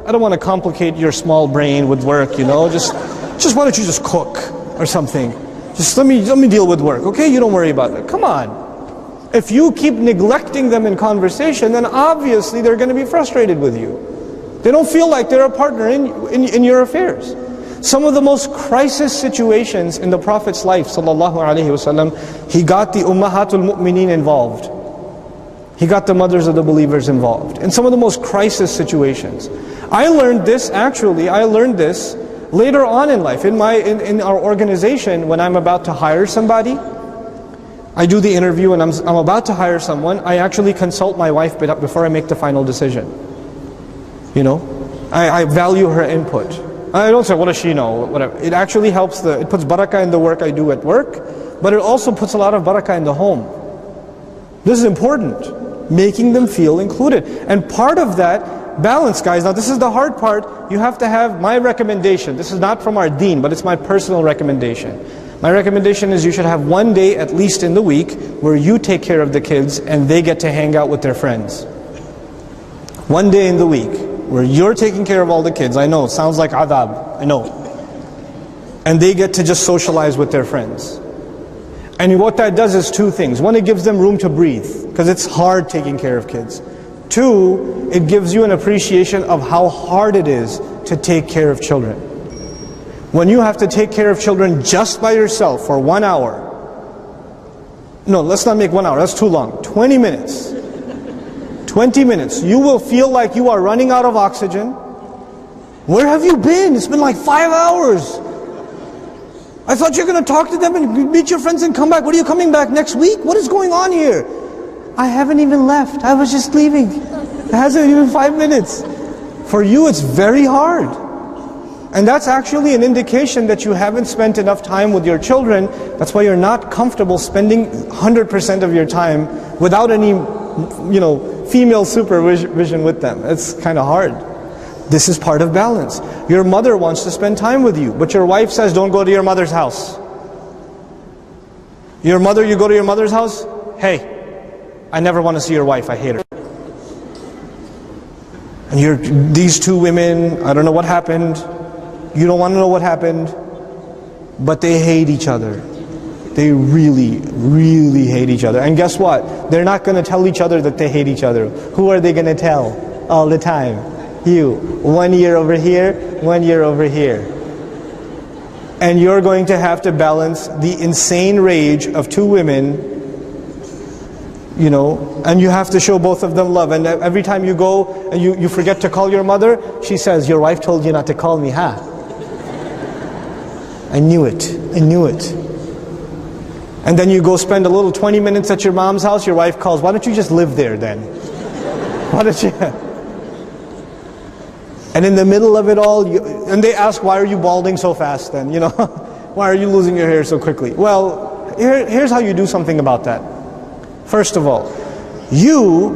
I don't want to complicate your small brain with work, you know. Just why don't you just cook or something? Just let me deal with work, okay? You don't worry about it. Come on. If you keep neglecting them in conversation, then obviously they're going to be frustrated with you. They don't feel like they're a partner in your affairs. Some of the most crisis situations in the Prophet's life, sallallahu alaihi wasallam, he got the Ummahatul Mu'mineen involved. He got the mothers of the believers involved. In some of the most crisis situations. I learned this later on in life. In our organization, when I'm about to hire somebody, I do the interview and I'm about to hire someone, I actually consult my wife before I make the final decision. You know, I value her input. I don't say, what does she know? Whatever. It actually helps, it puts barakah in the work I do at work, but it also puts a lot of barakah in the home. This is important, making them feel included. And part of that balance, guys, now this is the hard part, you have to have my recommendation. This is not from our deen, but it's my personal recommendation. My recommendation is you should have one day at least in the week where you take care of the kids and they get to hang out with their friends. One day in the week where you're taking care of all the kids. I know, it sounds like adab, I know. And they get to just socialize with their friends. And what that does is two things. One, it gives them room to breathe, because it's hard taking care of kids. Two, it gives you an appreciation of how hard it is to take care of children. When you have to take care of children just by yourself for 1 hour, no, let's not make 1 hour, that's too long, 20 minutes. 20 minutes, you will feel like you are running out of oxygen. Where have you been? It's been like 5 hours. I thought you were going to talk to them and meet your friends and come back. What are you coming back next week? What is going on here? I haven't even left. I was just leaving. It hasn't even 5 minutes. For you, it's very hard. And that's actually an indication that you haven't spent enough time with your children. That's why you're not comfortable spending 100% of your time without any, you know, female supervision with them. It's kind of hard. This is part of balance. Your mother wants to spend time with you, but your wife says, don't go to your mother's house. You go to your mother's house? Hey, I never want to see your wife, I hate her. And these two women, I don't know what happened. You don't want to know what happened, but they hate each other. They really, really hate each other. And guess what? They're not going to tell each other that they hate each other. Who are they going to tell all the time? You. 1 year over here, 1 year over here. And you're going to have to balance the insane rage of two women, you know, and you have to show both of them love. And every time you go and you forget to call your mother, she says, your wife told you not to call me, huh? I knew it. I knew it. And then you go spend a little 20 minutes at your mom's house, your wife calls, why don't you just live there then? Why don't you? And in the middle of it all, and they ask, why are you balding so fast then? You know, why are you losing your hair so quickly? Well, here's how you do something about that. First of all,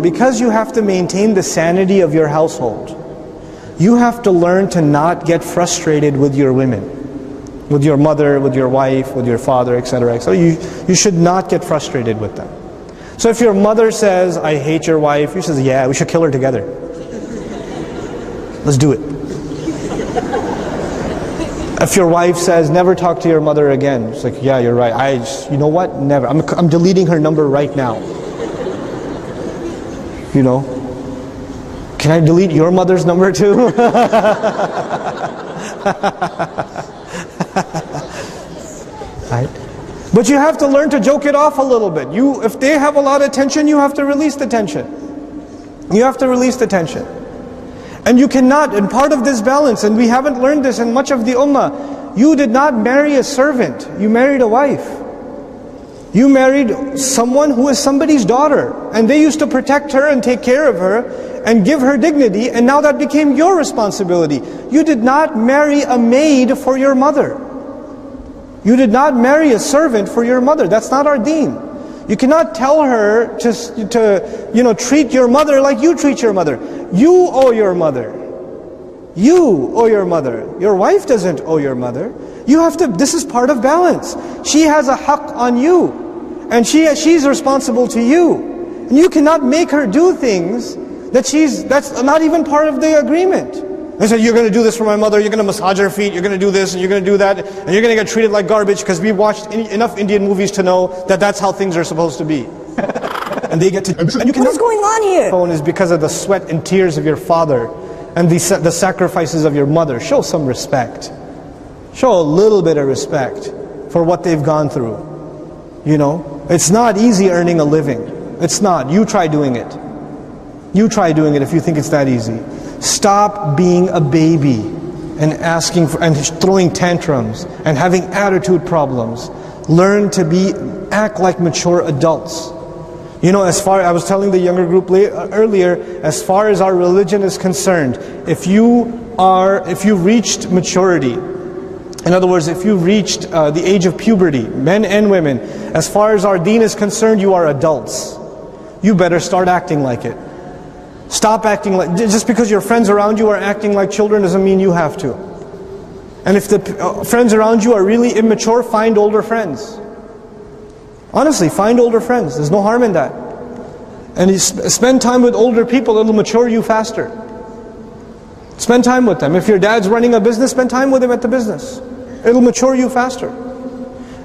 because you have to maintain the sanity of your household, you have to learn to not get frustrated with your women. With your mother, with your wife, with your father, etc. So you should not get frustrated with them. So if your mother says, I hate your wife, you says, yeah, we should kill her together. Let's do it. If your wife says, never talk to your mother again, it's like, yeah, you're right. You know what? Never. I'm deleting her number right now. You know? Can I delete your mother's number too? Right? But you have to learn to joke it off a little bit. If they have a lot of tension, you have to release the tension. You have to release the tension. And you cannot, and part of this balance, and we haven't learned this in much of the ummah, you did not marry a servant, you married a wife. You married someone who is somebody's daughter, and they used to protect her and take care of her and give her dignity, and now that became your responsibility. You did not marry a maid for your mother. You did not marry a servant for your mother. That's not our deen. You cannot tell her to treat your mother like you treat your mother. You owe your mother. You owe your mother. Your wife doesn't owe your mother. You have to, this is part of balance. She has a haqq on you. And she's responsible to you. And you cannot make her do things that's not even part of the agreement. They say, you're going to do this for my mother, you're going to massage her feet, you're going to do this, and you're going to do that, and you're going to get treated like garbage because we've watched enough Indian movies to know that that's how things are supposed to be. And they get to... And you what is going on here? Phone is because of the sweat and tears of your father and the sacrifices of your mother. Show some respect. Show a little bit of respect for what they've gone through. You know, it's not easy earning a living. It's not. You try doing it. You try doing it if you think it's that easy. Stop being a baby and asking for and throwing tantrums and having attitude problems. Learn to act like mature adults. You know, I was telling the younger group earlier, as far as our religion is concerned, if you reached maturity, in other words, if you reached the age of puberty, men and women, as far as our deen is concerned, you are adults. You better start acting like it. Stop acting like, just because your friends around you are acting like children doesn't mean you have to. And if the friends around you are really immature, find older friends. Honestly, find older friends. There's no harm in that. And you spend time with older people, it'll mature you faster. Spend time with them. If your dad's running a business, spend time with him at the business. It'll mature you faster.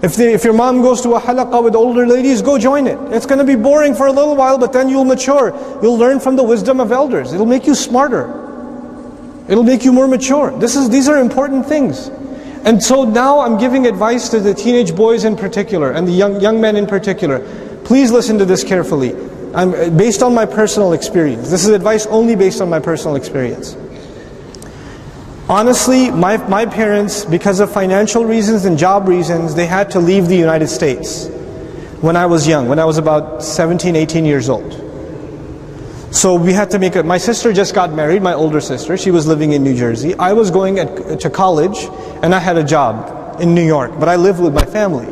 If your mom goes to a halaqah with older ladies, go join it. It's going to be boring for a little while, but then you'll mature. You'll learn from the wisdom of elders. It'll make you smarter. It'll make you more mature. These are important things. And so now I'm giving advice to the teenage boys in particular, and the young men in particular. Please listen to this carefully. Based on my personal experience. This is advice only based on my personal experience. Honestly, my parents, because of financial reasons and job reasons, they had to leave the United States when I was young, when I was about 17, 18 years old. So we had to my sister just got married, my older sister. She was living in New Jersey. I was going to college, and I had a job in New York, but I lived with my family.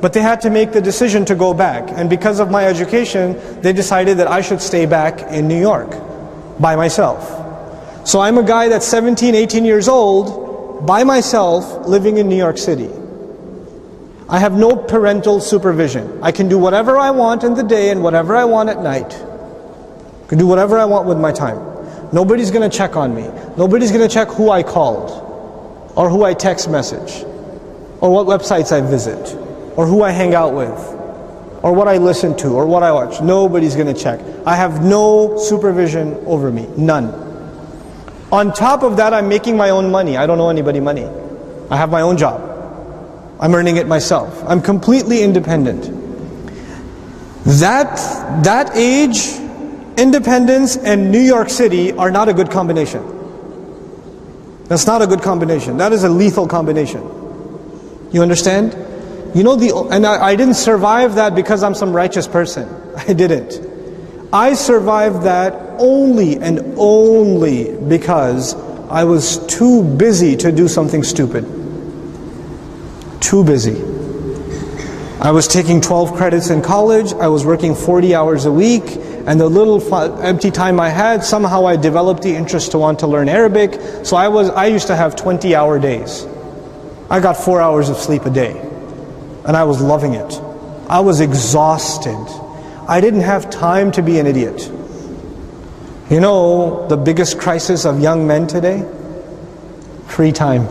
But they had to make the decision to go back. And because of my education, they decided that I should stay back in New York by myself. So I'm a guy that's 17, 18 years old, by myself, living in New York City. I have no parental supervision. I can do whatever I want in the day and whatever I want at night. I can do whatever I want with my time. Nobody's going to check on me. Nobody's going to check who I called, or who I text message, or what websites I visit, or who I hang out with, or what I listen to, or what I watch. Nobody's going to check. I have no supervision over me. None. On top of that, I'm making my own money. I don't owe anybody money. I have my own job. I'm earning it myself. I'm completely independent. That age, independence and New York City are not a good combination. That's not a good combination. That is a lethal combination. You understand? You know, I didn't survive that because I'm some righteous person. I didn't. I survived that only and only because I was too busy to do something stupid. Too busy. I was taking 12 credits in college, I was working 40 hours a week, and the little empty time I had, somehow I developed the interest to want to learn Arabic, so I used to have 20-hour days. I got 4 hours of sleep a day, and I was loving it. I was exhausted. I didn't have time to be an idiot. You know, the biggest crisis of young men today? Free time.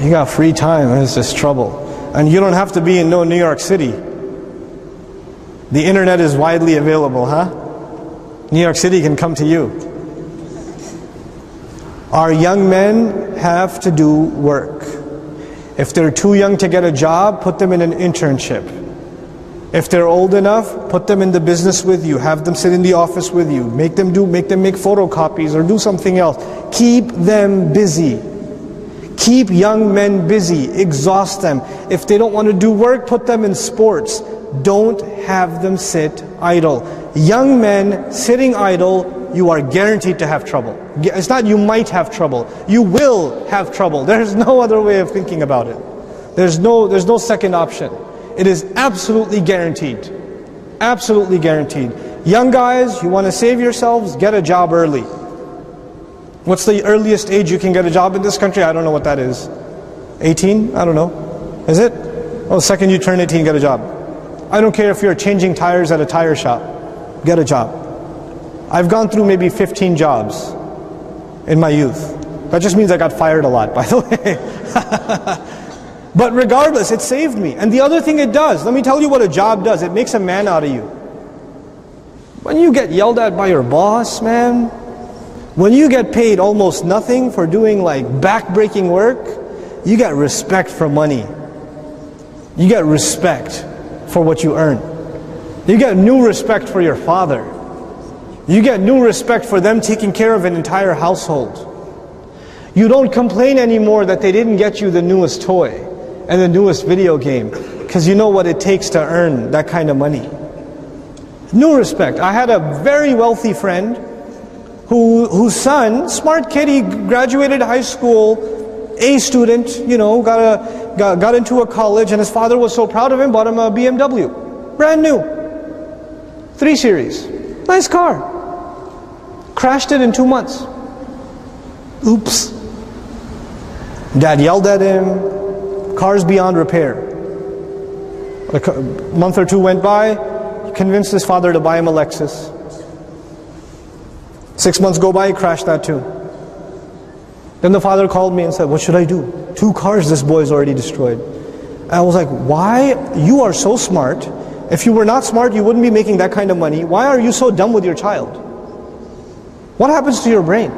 You got free time, it's just trouble. And you don't have to be in New York City. The internet is widely available, huh? New York City can come to you. Our young men have to do work. If they're too young to get a job, put them in an internship. If they're old enough, put them in the business with you. Have them sit in the office with you. Make them make photocopies or do something else. Keep them busy. Keep young men busy. Exhaust them. If they don't want to do work, put them in sports. Don't have them sit idle. Young men sitting idle, you are guaranteed to have trouble. It's not you might have trouble. You will have trouble. There's no other way of thinking about it. There's no second option. It is absolutely guaranteed. Absolutely guaranteed. Young guys, you want to save yourselves, get a job early. What's the earliest age you can get a job in this country? I don't know what that is. 18? I don't know. Is it? Oh, the second you turn 18, get a job. I don't care if you're changing tires at a tire shop. Get a job. I've gone through maybe 15 jobs in my youth. That just means I got fired a lot, by the way. But regardless, it saved me. And the other thing it does, let me tell you what a job does. It makes a man out of you. When you get yelled at by your boss, man, when you get paid almost nothing for doing like back-breaking work, you get respect for money. You get respect for what you earn. You get new respect for your father. You get new respect for them taking care of an entire household. You don't complain anymore that they didn't get you the newest toy and the newest video game, because you know what it takes to earn that kind of money. New respect. I had a very wealthy friend whose son, smart kid, he graduated high school, A student, you know, got into a college, and his father was so proud of him, bought him a BMW. Brand new. 3 Series. Nice car. Crashed it in 2 months. Oops. Dad yelled at him. Car's beyond repair. A month or 2 went by. He convinced his father to buy him a Lexus. 6 months go by, he crashed that too. Then the father called me and said, what should I do? 2 cars this boy's already destroyed. And I was like, why? You are so smart. If you were not smart, you wouldn't be making that kind of money. Why are you so dumb with your child? What happens to your brain?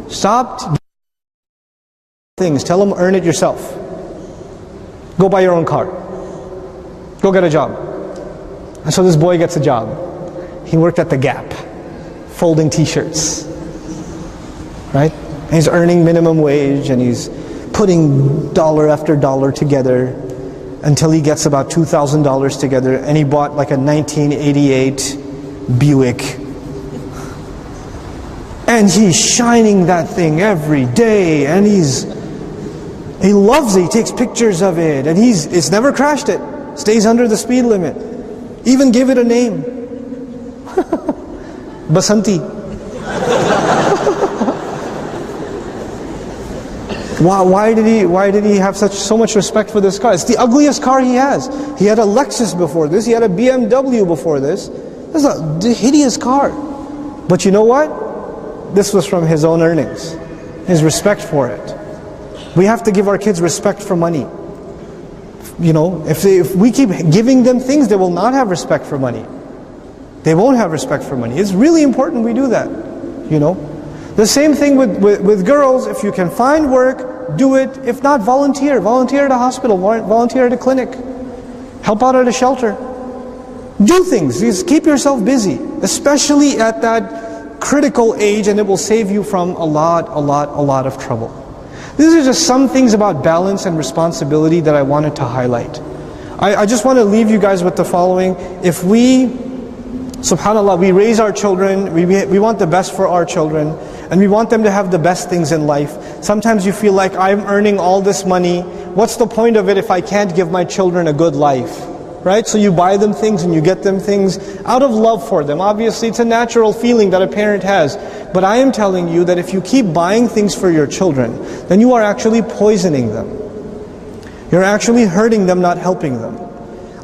Stop things. Tell them, earn it yourself. Go buy your own car. Go get a job. And so this boy gets a job. He worked at the Gap, folding t-shirts. Right? And he's earning minimum wage, and he's putting dollar after dollar together until he gets about $2,000 together, and he bought like a 1988 Buick. And he's shining that thing every day, and he loves it. He takes pictures of it, and it's never crashed it. Stays under the speed limit. Even give it a name. Basanti. Why did he have so much respect for this car? It's the ugliest car he has. He had a Lexus before this. He had a BMW before this. This is a hideous car. But you know what? This was from his own earnings. His respect for it. We have to give our kids respect for money. You know, if we keep giving them things, they will not have respect for money. They won't have respect for money. It's really important we do that. You know, the same thing with girls. If you can find work, do it. If not, volunteer. Volunteer at a hospital. Volunteer at a clinic. Help out at a shelter. Do things. Just keep yourself busy, especially at that critical age, and it will save you from a lot of trouble. These are just some things about balance and responsibility that I wanted to highlight. I just want to leave you guys with the following. If we, subhanAllah, we raise our children, we want the best for our children, and we want them to have the best things in life. Sometimes you feel like, I'm earning all this money, what's the point of it if I can't give my children a good life? Right? So you buy them things and you get them things out of love for them. Obviously it's a natural feeling that a parent has. But I am telling you that if you keep buying things for your children, then you are actually poisoning them. You're actually hurting them, not helping them.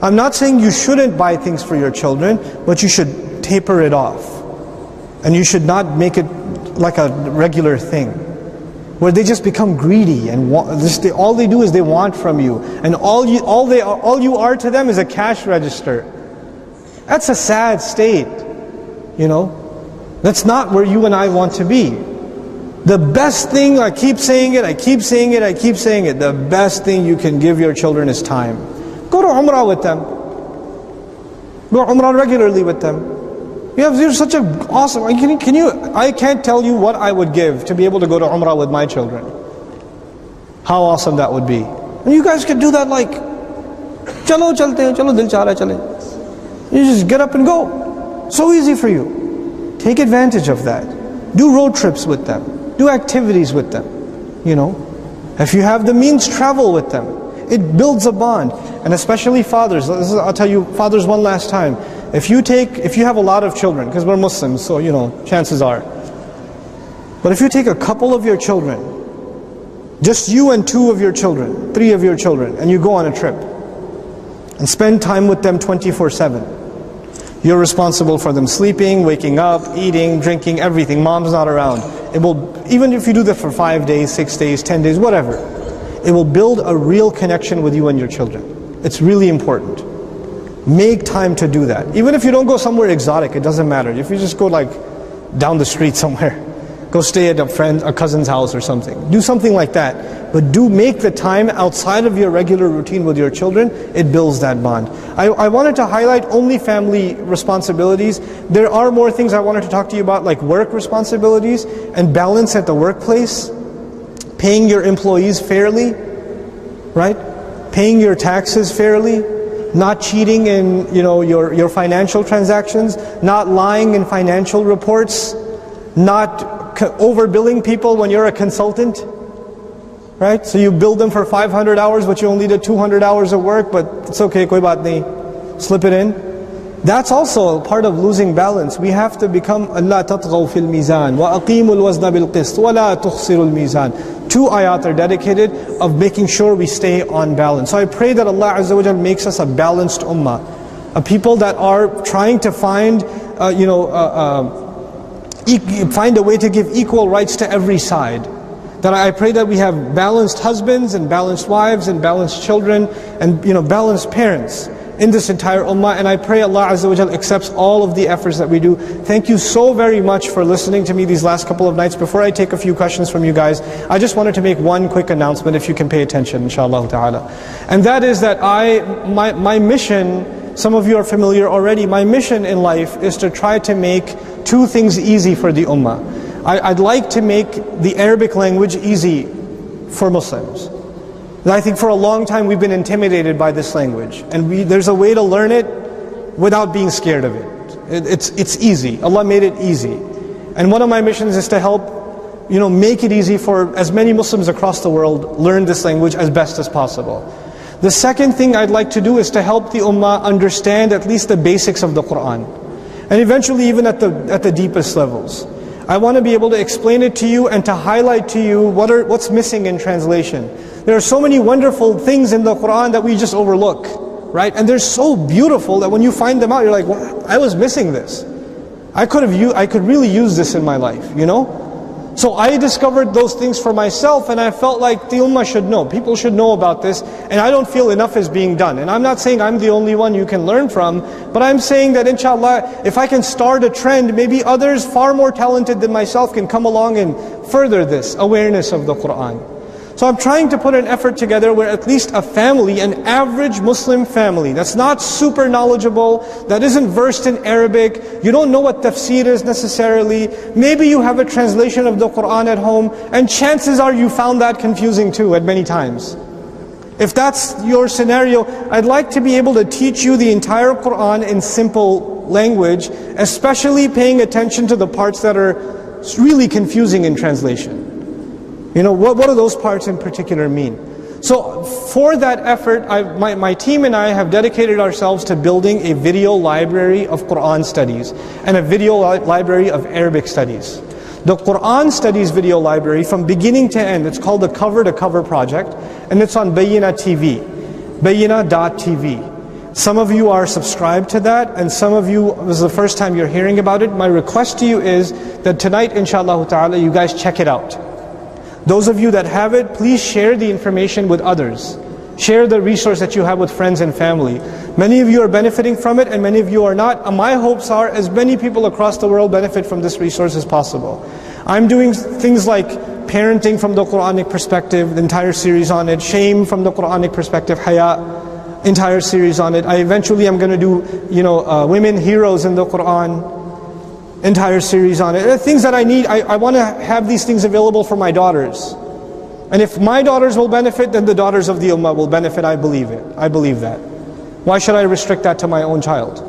I'm not saying you shouldn't buy things for your children, but you should taper it off. And you should not make it like a regular thing. where they just become greedy and all they do is they want from you, and all you are to them is a cash register. That's a sad state, you know. That's not where you and I want to be. The best thing, I keep saying it, the best thing you can give your children is time. Go to Umrah with them. Go Umrah regularly with them. You're such an awesome, I can't tell you what I would give to be able to go to Umrah with my children. How awesome that would be. And you guys could do that like, chalo chalte hain, chalo dil cha raha hai, chale. You just get up and go. So easy for you. Take advantage of that. Do road trips with them. Do activities with them. You know, if you have the means, travel with them. It builds a bond. And especially fathers, I'll tell you, fathers, one last time. If you have a lot of children, because we're Muslims, so you know, chances are. But if you take a couple of your children, just you and 2 of your children, 3 of your children, and you go on a trip, and spend time with them 24/7. You're responsible for them sleeping, waking up, eating, drinking, everything. Mom's not around. It will, even if you do that for 5 days, 6 days, 10 days, whatever, it will build a real connection with you and your children. It's really important. Make time to do that. Even if you don't go somewhere exotic, it doesn't matter. If you just go like down the street somewhere, go stay at a cousin's house or something. Do something like that. But do make the time outside of your regular routine with your children. It builds that bond. I wanted to highlight only family responsibilities. There are more things I wanted to talk to you about, like work responsibilities and balance at the workplace. Paying your employees fairly, right? Paying your taxes fairly. Not cheating in your financial transactions, not lying in financial reports, not overbilling people when you're a consultant, right? So you bill them for 500 hours but you only did 200 hours of work, but it's okay, koi baat nahi, slip it in. That's also part of losing balance. We have to become Allah tatghaw fil mizan wa aqimul wazna bil qist wa la tukhsirul mizan. 2 ayat are dedicated of making sure we stay on balance. So I pray that Allah Azza wa Jalla makes us a balanced ummah, a people that are trying to find a way to give equal rights to every side. That I pray that we have balanced husbands and balanced wives and balanced children and balanced parents in this entire ummah, and I pray Allah Azza wa Jalla accepts all of the efforts that we do. Thank you so very much for listening to me these last couple of nights. Before I take a few questions from you guys, I just wanted to make one quick announcement, if you can pay attention, inshallah ta'ala. And that is that my mission, some of you are familiar already, my mission in life is to try to make 2 things easy for the ummah. I'd like to make the Arabic language easy for Muslims. I think for a long time we've been intimidated by this language, and there's a way to learn it without being scared of it. It's easy. Allah made it easy. And one of my missions is to help make it easy for as many Muslims across the world learn this language as best as possible. The second thing I'd like to do is to help the ummah understand at least the basics of the Qur'an, and eventually even at the deepest levels. I want to be able to explain it to you and to highlight to you what's missing in translation. There are so many wonderful things in the Qur'an that we just overlook, right? And they're so beautiful that when you find them out, you're like, well, I was missing this. I could really use this in my life, So I discovered those things for myself, and I felt like the ummah should know. People should know about this, and I don't feel enough is being done. And I'm not saying I'm the only one you can learn from, but I'm saying that inshallah, if I can start a trend, maybe others far more talented than myself can come along and further this awareness of the Qur'an. So I'm trying to put an effort together where at least a family, an average Muslim family, that's not super knowledgeable, that isn't versed in Arabic, you don't know what tafsir is necessarily, maybe you have a translation of the Qur'an at home, and chances are you found that confusing too at many times. If that's your scenario, I'd like to be able to teach you the entire Qur'an in simple language, especially paying attention to the parts that are really confusing in translation. What do those parts in particular mean? So for that effort, my team and I have dedicated ourselves to building a video library of Qur'an studies and a video library of Arabic studies. The Qur'an studies video library from beginning to end, it's called the Cover to Cover project, and it's on Bayyina TV, bayyina.tv. Some of you are subscribed to that, and some of you, this is the first time you're hearing about it. My request to you is that tonight, inshallah ta'ala, you guys check it out. Those of you that have it, please share the information with others. Share the resource that you have with friends and family. Many of you are benefiting from it and many of you are not. And my hopes are as many people across the world benefit from this resource as possible. I'm doing things like parenting from the Quranic perspective, the entire series on it, shame from the Quranic perspective, haya, entire series on it. I eventually am going to do, women heroes in the Quran, entire series on it. Things that I need, I want to have these things available for my daughters. And if my daughters will benefit, then the daughters of the Ummah will benefit. I believe it. I believe that. Why should I restrict that to my own child?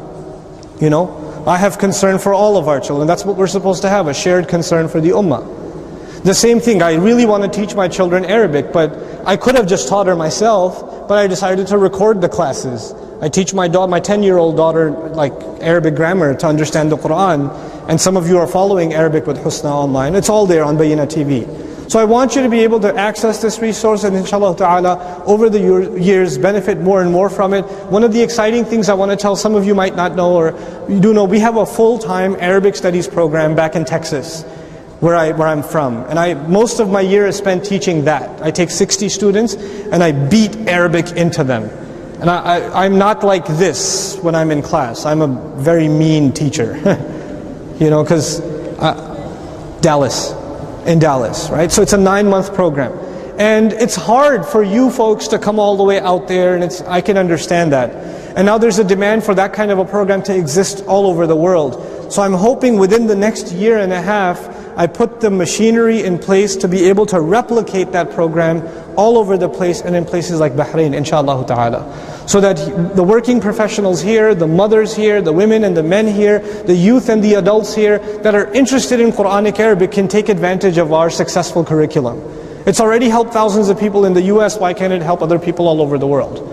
I have concern for all of our children. That's what we're supposed to have, a shared concern for the Ummah. The same thing, I really want to teach my children Arabic, but I could have just taught her myself, but I decided to record the classes. I teach my 10-year-old daughter like Arabic grammar to understand the Quran, and some of you are following Arabic with Husna online. It's all there on Bayyina TV. So I want you to be able to access this resource and inshallah ta'ala over the years benefit more and more from it. One of the exciting things I want to tell, some of you might not know or you do know, we have a full-time Arabic studies program back in Texas where I'm from. And most of my year is spent teaching that. I take 60 students and I beat Arabic into them. And I'm not like this when I'm in class. I'm a very mean teacher. Because in Dallas, right? So it's a 9-month program. And it's hard for you folks to come all the way out there, and I can understand that. And now there's a demand for that kind of a program to exist all over the world. So I'm hoping within the next year and a half, I put the machinery in place to be able to replicate that program all over the place and in places like Bahrain, inshallah ta'ala. So that the working professionals here, the mothers here, the women and the men here, the youth and the adults here that are interested in Quranic Arabic can take advantage of our successful curriculum. It's already helped thousands of people in the US, why can't it help other people all over the world?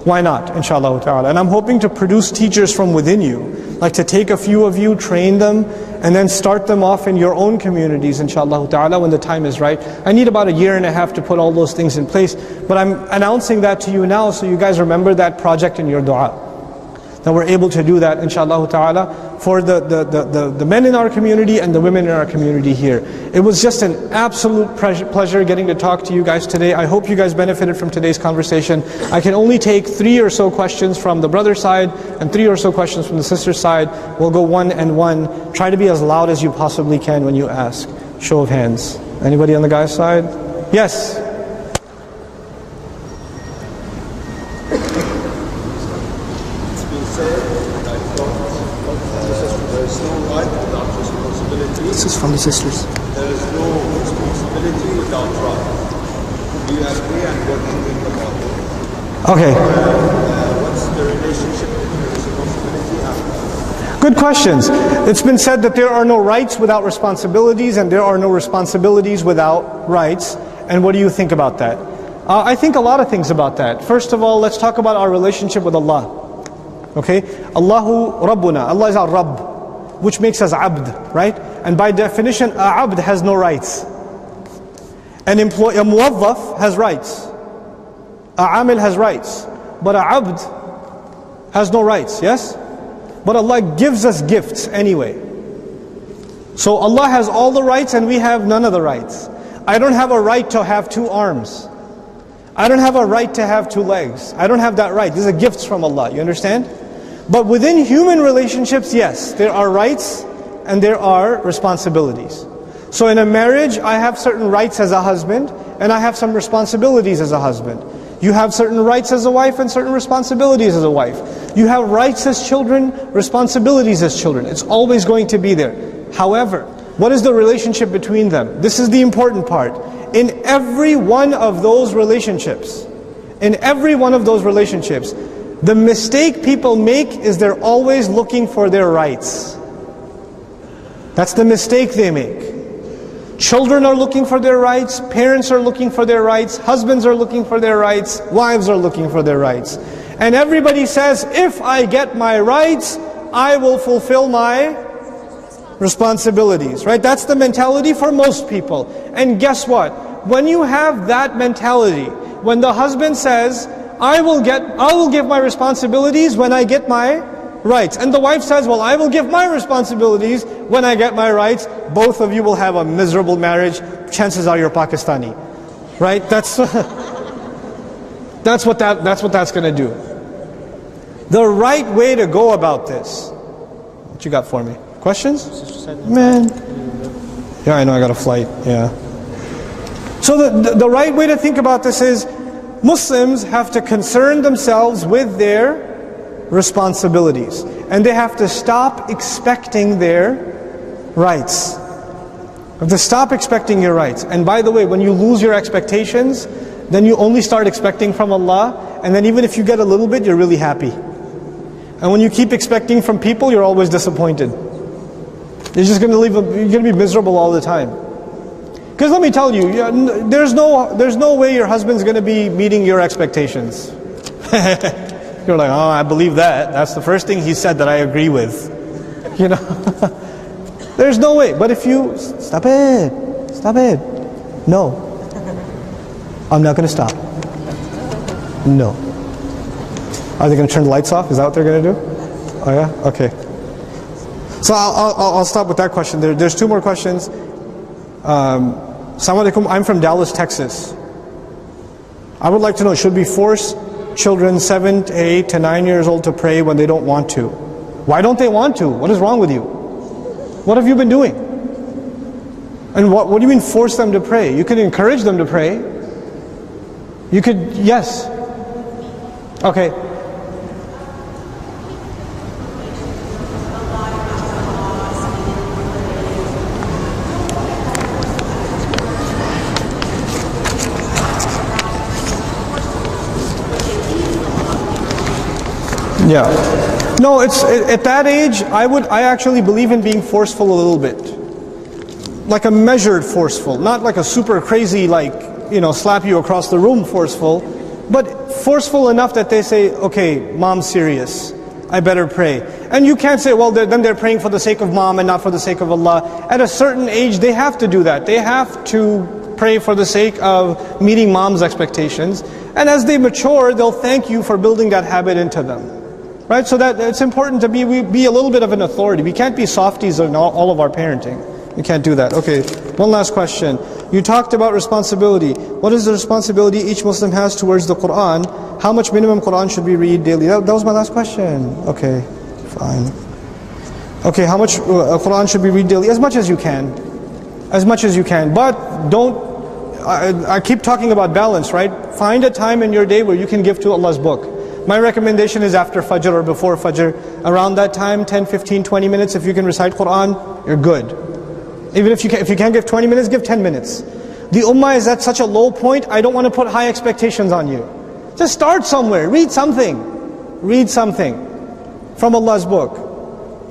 Why not, inshallah ta'ala? And I'm hoping to produce teachers from within you, like to take a few of you, train them, and then start them off in your own communities, inshallah ta'ala, when the time is right. I need about a year and a half to put all those things in place, but I'm announcing that to you now so you guys remember that project in your dua. That we're able to do that, inshallah ta'ala, for the men in our community and the women in our community here. It was just an absolute pleasure getting to talk to you guys today. I hope you guys benefited from today's conversation. I can only take 3 or so questions from the brother side and 3 or so questions from the sister side. We'll go one and one. Try to be as loud as you possibly can when you ask. Show of hands. Anybody on the guy's side? Yes. This is from the sisters. There is no responsibility without right. Do you agree and what do you think about it? Okay. What's the relationship between responsibility and right? Good questions. It's been said that there are no rights without responsibilities and there are no responsibilities without rights. And what do you think about that? I think a lot of things about that. First of all, let's talk about our relationship with Allah. Okay? Allahu Rabbuna. Allah is our Rabb, which makes us abd, right? And by definition, a abd has no rights. A muwaddaf has rights. A amil has rights. But a abd has no rights, yes? But Allah gives us gifts anyway. So Allah has all the rights and we have none of the rights. I don't have a right to have 2 arms. I don't have a right to have 2 legs. I don't have that right. These are gifts from Allah, you understand? But within human relationships, yes, there are rights and there are responsibilities. So in a marriage, I have certain rights as a husband and I have some responsibilities as a husband. You have certain rights as a wife and certain responsibilities as a wife. You have rights as children, responsibilities as children. It's always going to be there. However, what is the relationship between them? This is the important part. In every one of those relationships, the mistake people make is they're always looking for their rights. That's the mistake they make. Children are looking for their rights, parents are looking for their rights, husbands are looking for their rights, wives are looking for their rights. And everybody says, if I get my rights, I will fulfill my responsibilities, right? That's the mentality for most people. And guess what? When you have that mentality, when the husband says, I will give my responsibilities when I get my rights. And the wife says, well, I will give my responsibilities when I get my rights. Both of you will have a miserable marriage. Chances are you're Pakistani. Right? That's what that's going to do. The right way to go about this. What you got for me? Questions? Man. Yeah, I know I got a flight. Yeah. So the right way to think about this is Muslims have to concern themselves with their responsibilities. And they have to stop expecting their rights. You have to stop expecting your rights. And by the way, when you lose your expectations, then you only start expecting from Allah. And then even if you get a little bit, you're really happy. And when you keep expecting from people, you're always disappointed. You're just going to be miserable all the time. Because let me tell you, there's no way your husband's going to be meeting your expectations. You're like, oh, I believe that. That's the first thing he said that I agree with. You know, there's no way. But if you stop it, no, I'm not going to stop. No. Are they going to turn the lights off? Is that what they're going to do? Oh yeah? Okay. So I'll stop with that question. There's two more questions. Assalamu alaikum, I'm from Dallas, Texas. I would like to know, should we force children 7 to 8 to 9 years old to pray when they don't want to? Why don't they want to? What is wrong with you? What have you been doing? And what do you mean force them to pray? You can encourage them to pray. You could, yes. Okay. Yeah. No, it's at that age, I actually believe in being forceful a little bit. Like a measured forceful, not like a super crazy, like, slap you across the room forceful, but forceful enough that they say, okay, mom's serious, I better pray. And you can't say, well, then they're praying for the sake of mom and not for the sake of Allah. At a certain age, they have to do that. They have to pray for the sake of meeting mom's expectations. And as they mature, they'll thank you for building that habit into them. Right, so that it's important to be a little bit of an authority. We can't be softies in all of our parenting. We can't do that. Okay, one last question. You talked about responsibility. What is the responsibility each Muslim has towards the Quran? How much minimum Quran should we read daily? That was my last question. Okay, fine. Okay, how much Quran should we read daily? As much as you can. As much as you can. But don't, I keep talking about balance, right? Find a time in your day where you can give to Allah's book. My recommendation is after Fajr or before Fajr. Around that time, 10, 15, 20 minutes, if you can recite Quran, you're good. Even if you can't give 20 minutes, give 10 minutes. The ummah is at such a low point, I don't want to put high expectations on you. Just start somewhere, read something. Read something from Allah's book.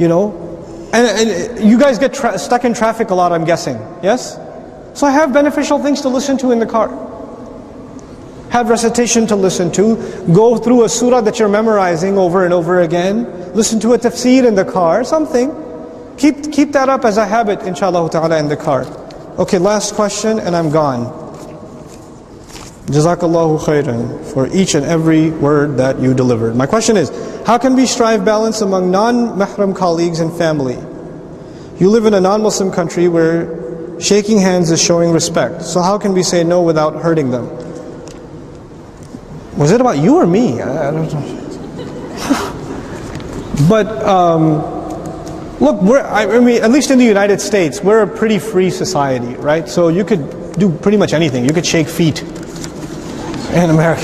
And you guys get stuck in traffic a lot, I'm guessing. Yes? So have beneficial things to listen to in the car. Have recitation to listen to. Go through a surah that you're memorizing over and over again. Listen to a tafsir in the car, something. Keep that up as a habit, inshallah ta'ala, in the car. Okay, last question and I'm gone. Jazakallahu khairan for each and every word that you delivered. My question is, how can we strive balance among non-mahram colleagues and family? You live in a non-Muslim country where shaking hands is showing respect. So how can we say no without hurting them? Was it about you or me? I don't know. But look, at least in the United States, we're a pretty free society, right? So you could do pretty much anything. You could shake feet. In America,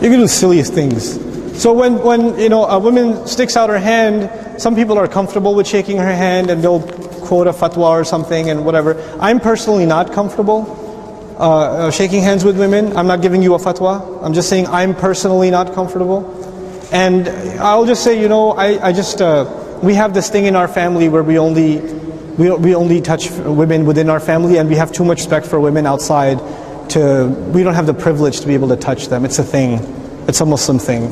you can do the silliest things. So when a woman sticks out her hand, some people are comfortable with shaking her hand and they'll quote a fatwa or something and whatever. I'm personally not comfortable shaking hands with women. I'm not giving you a fatwa. I'm just saying I'm personally not comfortable. And I'll just say, we have this thing in our family where we only touch women within our family, and we have too much respect for women outside. We don't have the privilege to be able to touch them. It's a thing. It's a Muslim thing.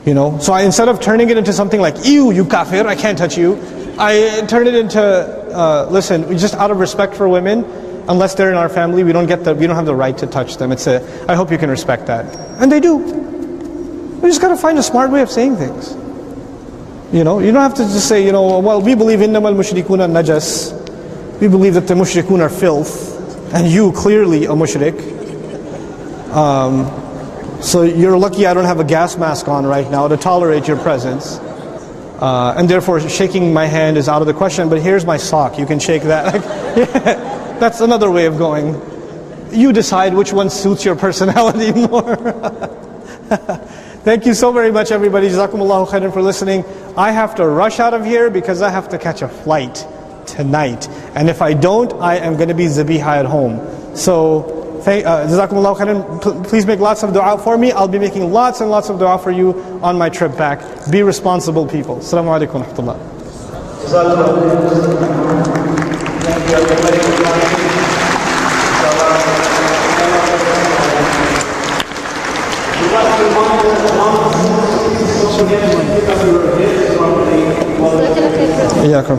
So instead of turning it into something like, ew, you kafir, I can't touch you, I turn it into, listen, just out of respect for women, unless they're in our family, we don't have the right to touch them. I hope you can respect that. And they do. We just got to find a smart way of saying things. You know, you don't have to just say, well, we believe innamal mushrikuna najas. We believe that the mushrikun are filth, and you clearly a mushrik. So you're lucky I don't have a gas mask on right now to tolerate your presence. And therefore shaking my hand is out of the question, but here's my sock, you can shake that. That's another way of going. You decide which one suits your personality more. Thank you so very much, everybody. Jazakumullahu khairan for listening. I have to rush out of here because I have to catch a flight tonight. And if I don't, I am going to be zabiha at home. So, Jazakumullahu khairan. Please make lots of dua for me. I'll be making lots and lots of dua for you on my trip back. Be responsible people. Assalamu alaikum wa rahmatullah. إياكم.